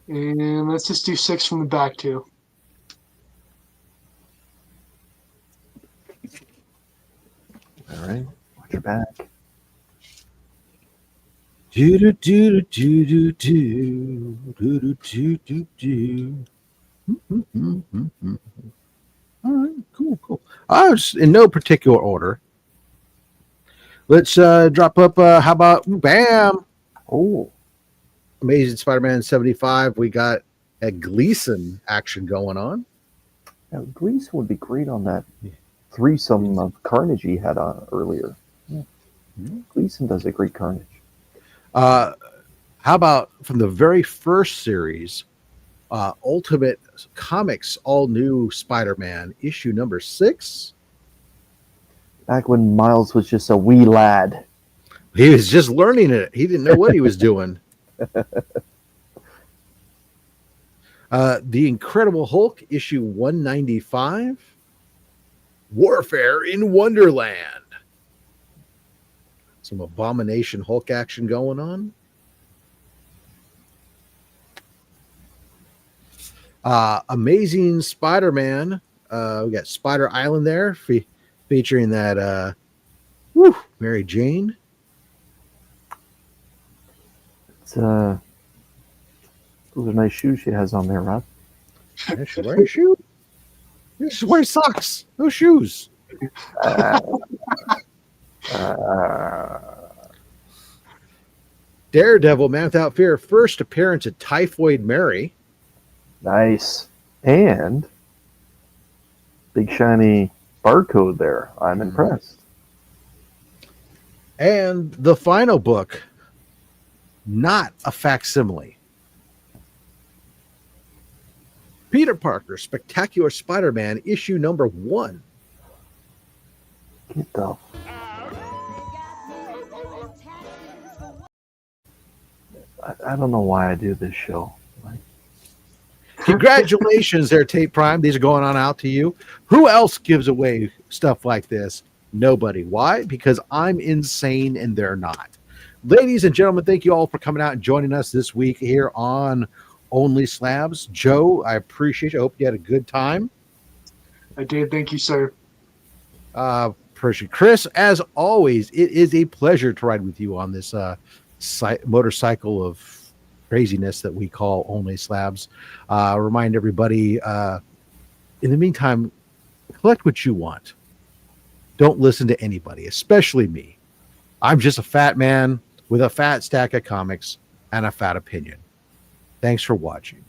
And let's just do 6 from the back too. All right, watch your back. Do do do do do do do do do do. All right, cool. I was in no particular order. Let's drop up. How about bam? Oh, Amazing Spider-Man 75. We got a Gleason action going on. now, Gleason would be great on that threesome of Carnage he had on earlier. Yeah. Gleason does a great Carnage. How about from the very first series, Ultimate Comics All New Spider-Man issue number 6? Back when Miles was just a wee lad. He was just learning it. He didn't know what he was doing. The Incredible Hulk issue 195. Warfare in Wonderland. Some Abomination Hulk action going on. Amazing Spider-Man. We got Spider Island there featuring that Mary Jane. It's those are nice shoes she has on there, Rob. Yeah, she's wearing shoes. She's wearing socks. No shoes. Daredevil, Man Without Fear, first appearance at Typhoid Mary. Nice. And big shiny barcode there. I'm impressed. And the final book, not a facsimile. Peter Parker, Spectacular Spider-Man, issue number 1. Get the... I don't know why I do this show. Congratulations there, Tate Prime. These are going on out to you. Who else gives away stuff like this? Nobody. Why? Because I'm insane and they're not. Ladies and gentlemen, thank you all for coming out and joining us this week here on OnlySlabs. Joe, I appreciate you. I hope you had a good time. I did. Thank you, sir. Appreciate Chris. As always, it is a pleasure to ride with you on this motorcycle of craziness that we call OnlySlabs. Remind everybody, in the meantime, collect what you want. Don't listen to anybody, especially me. I'm just a fat man with a fat stack of comics and a fat opinion. Thanks for watching.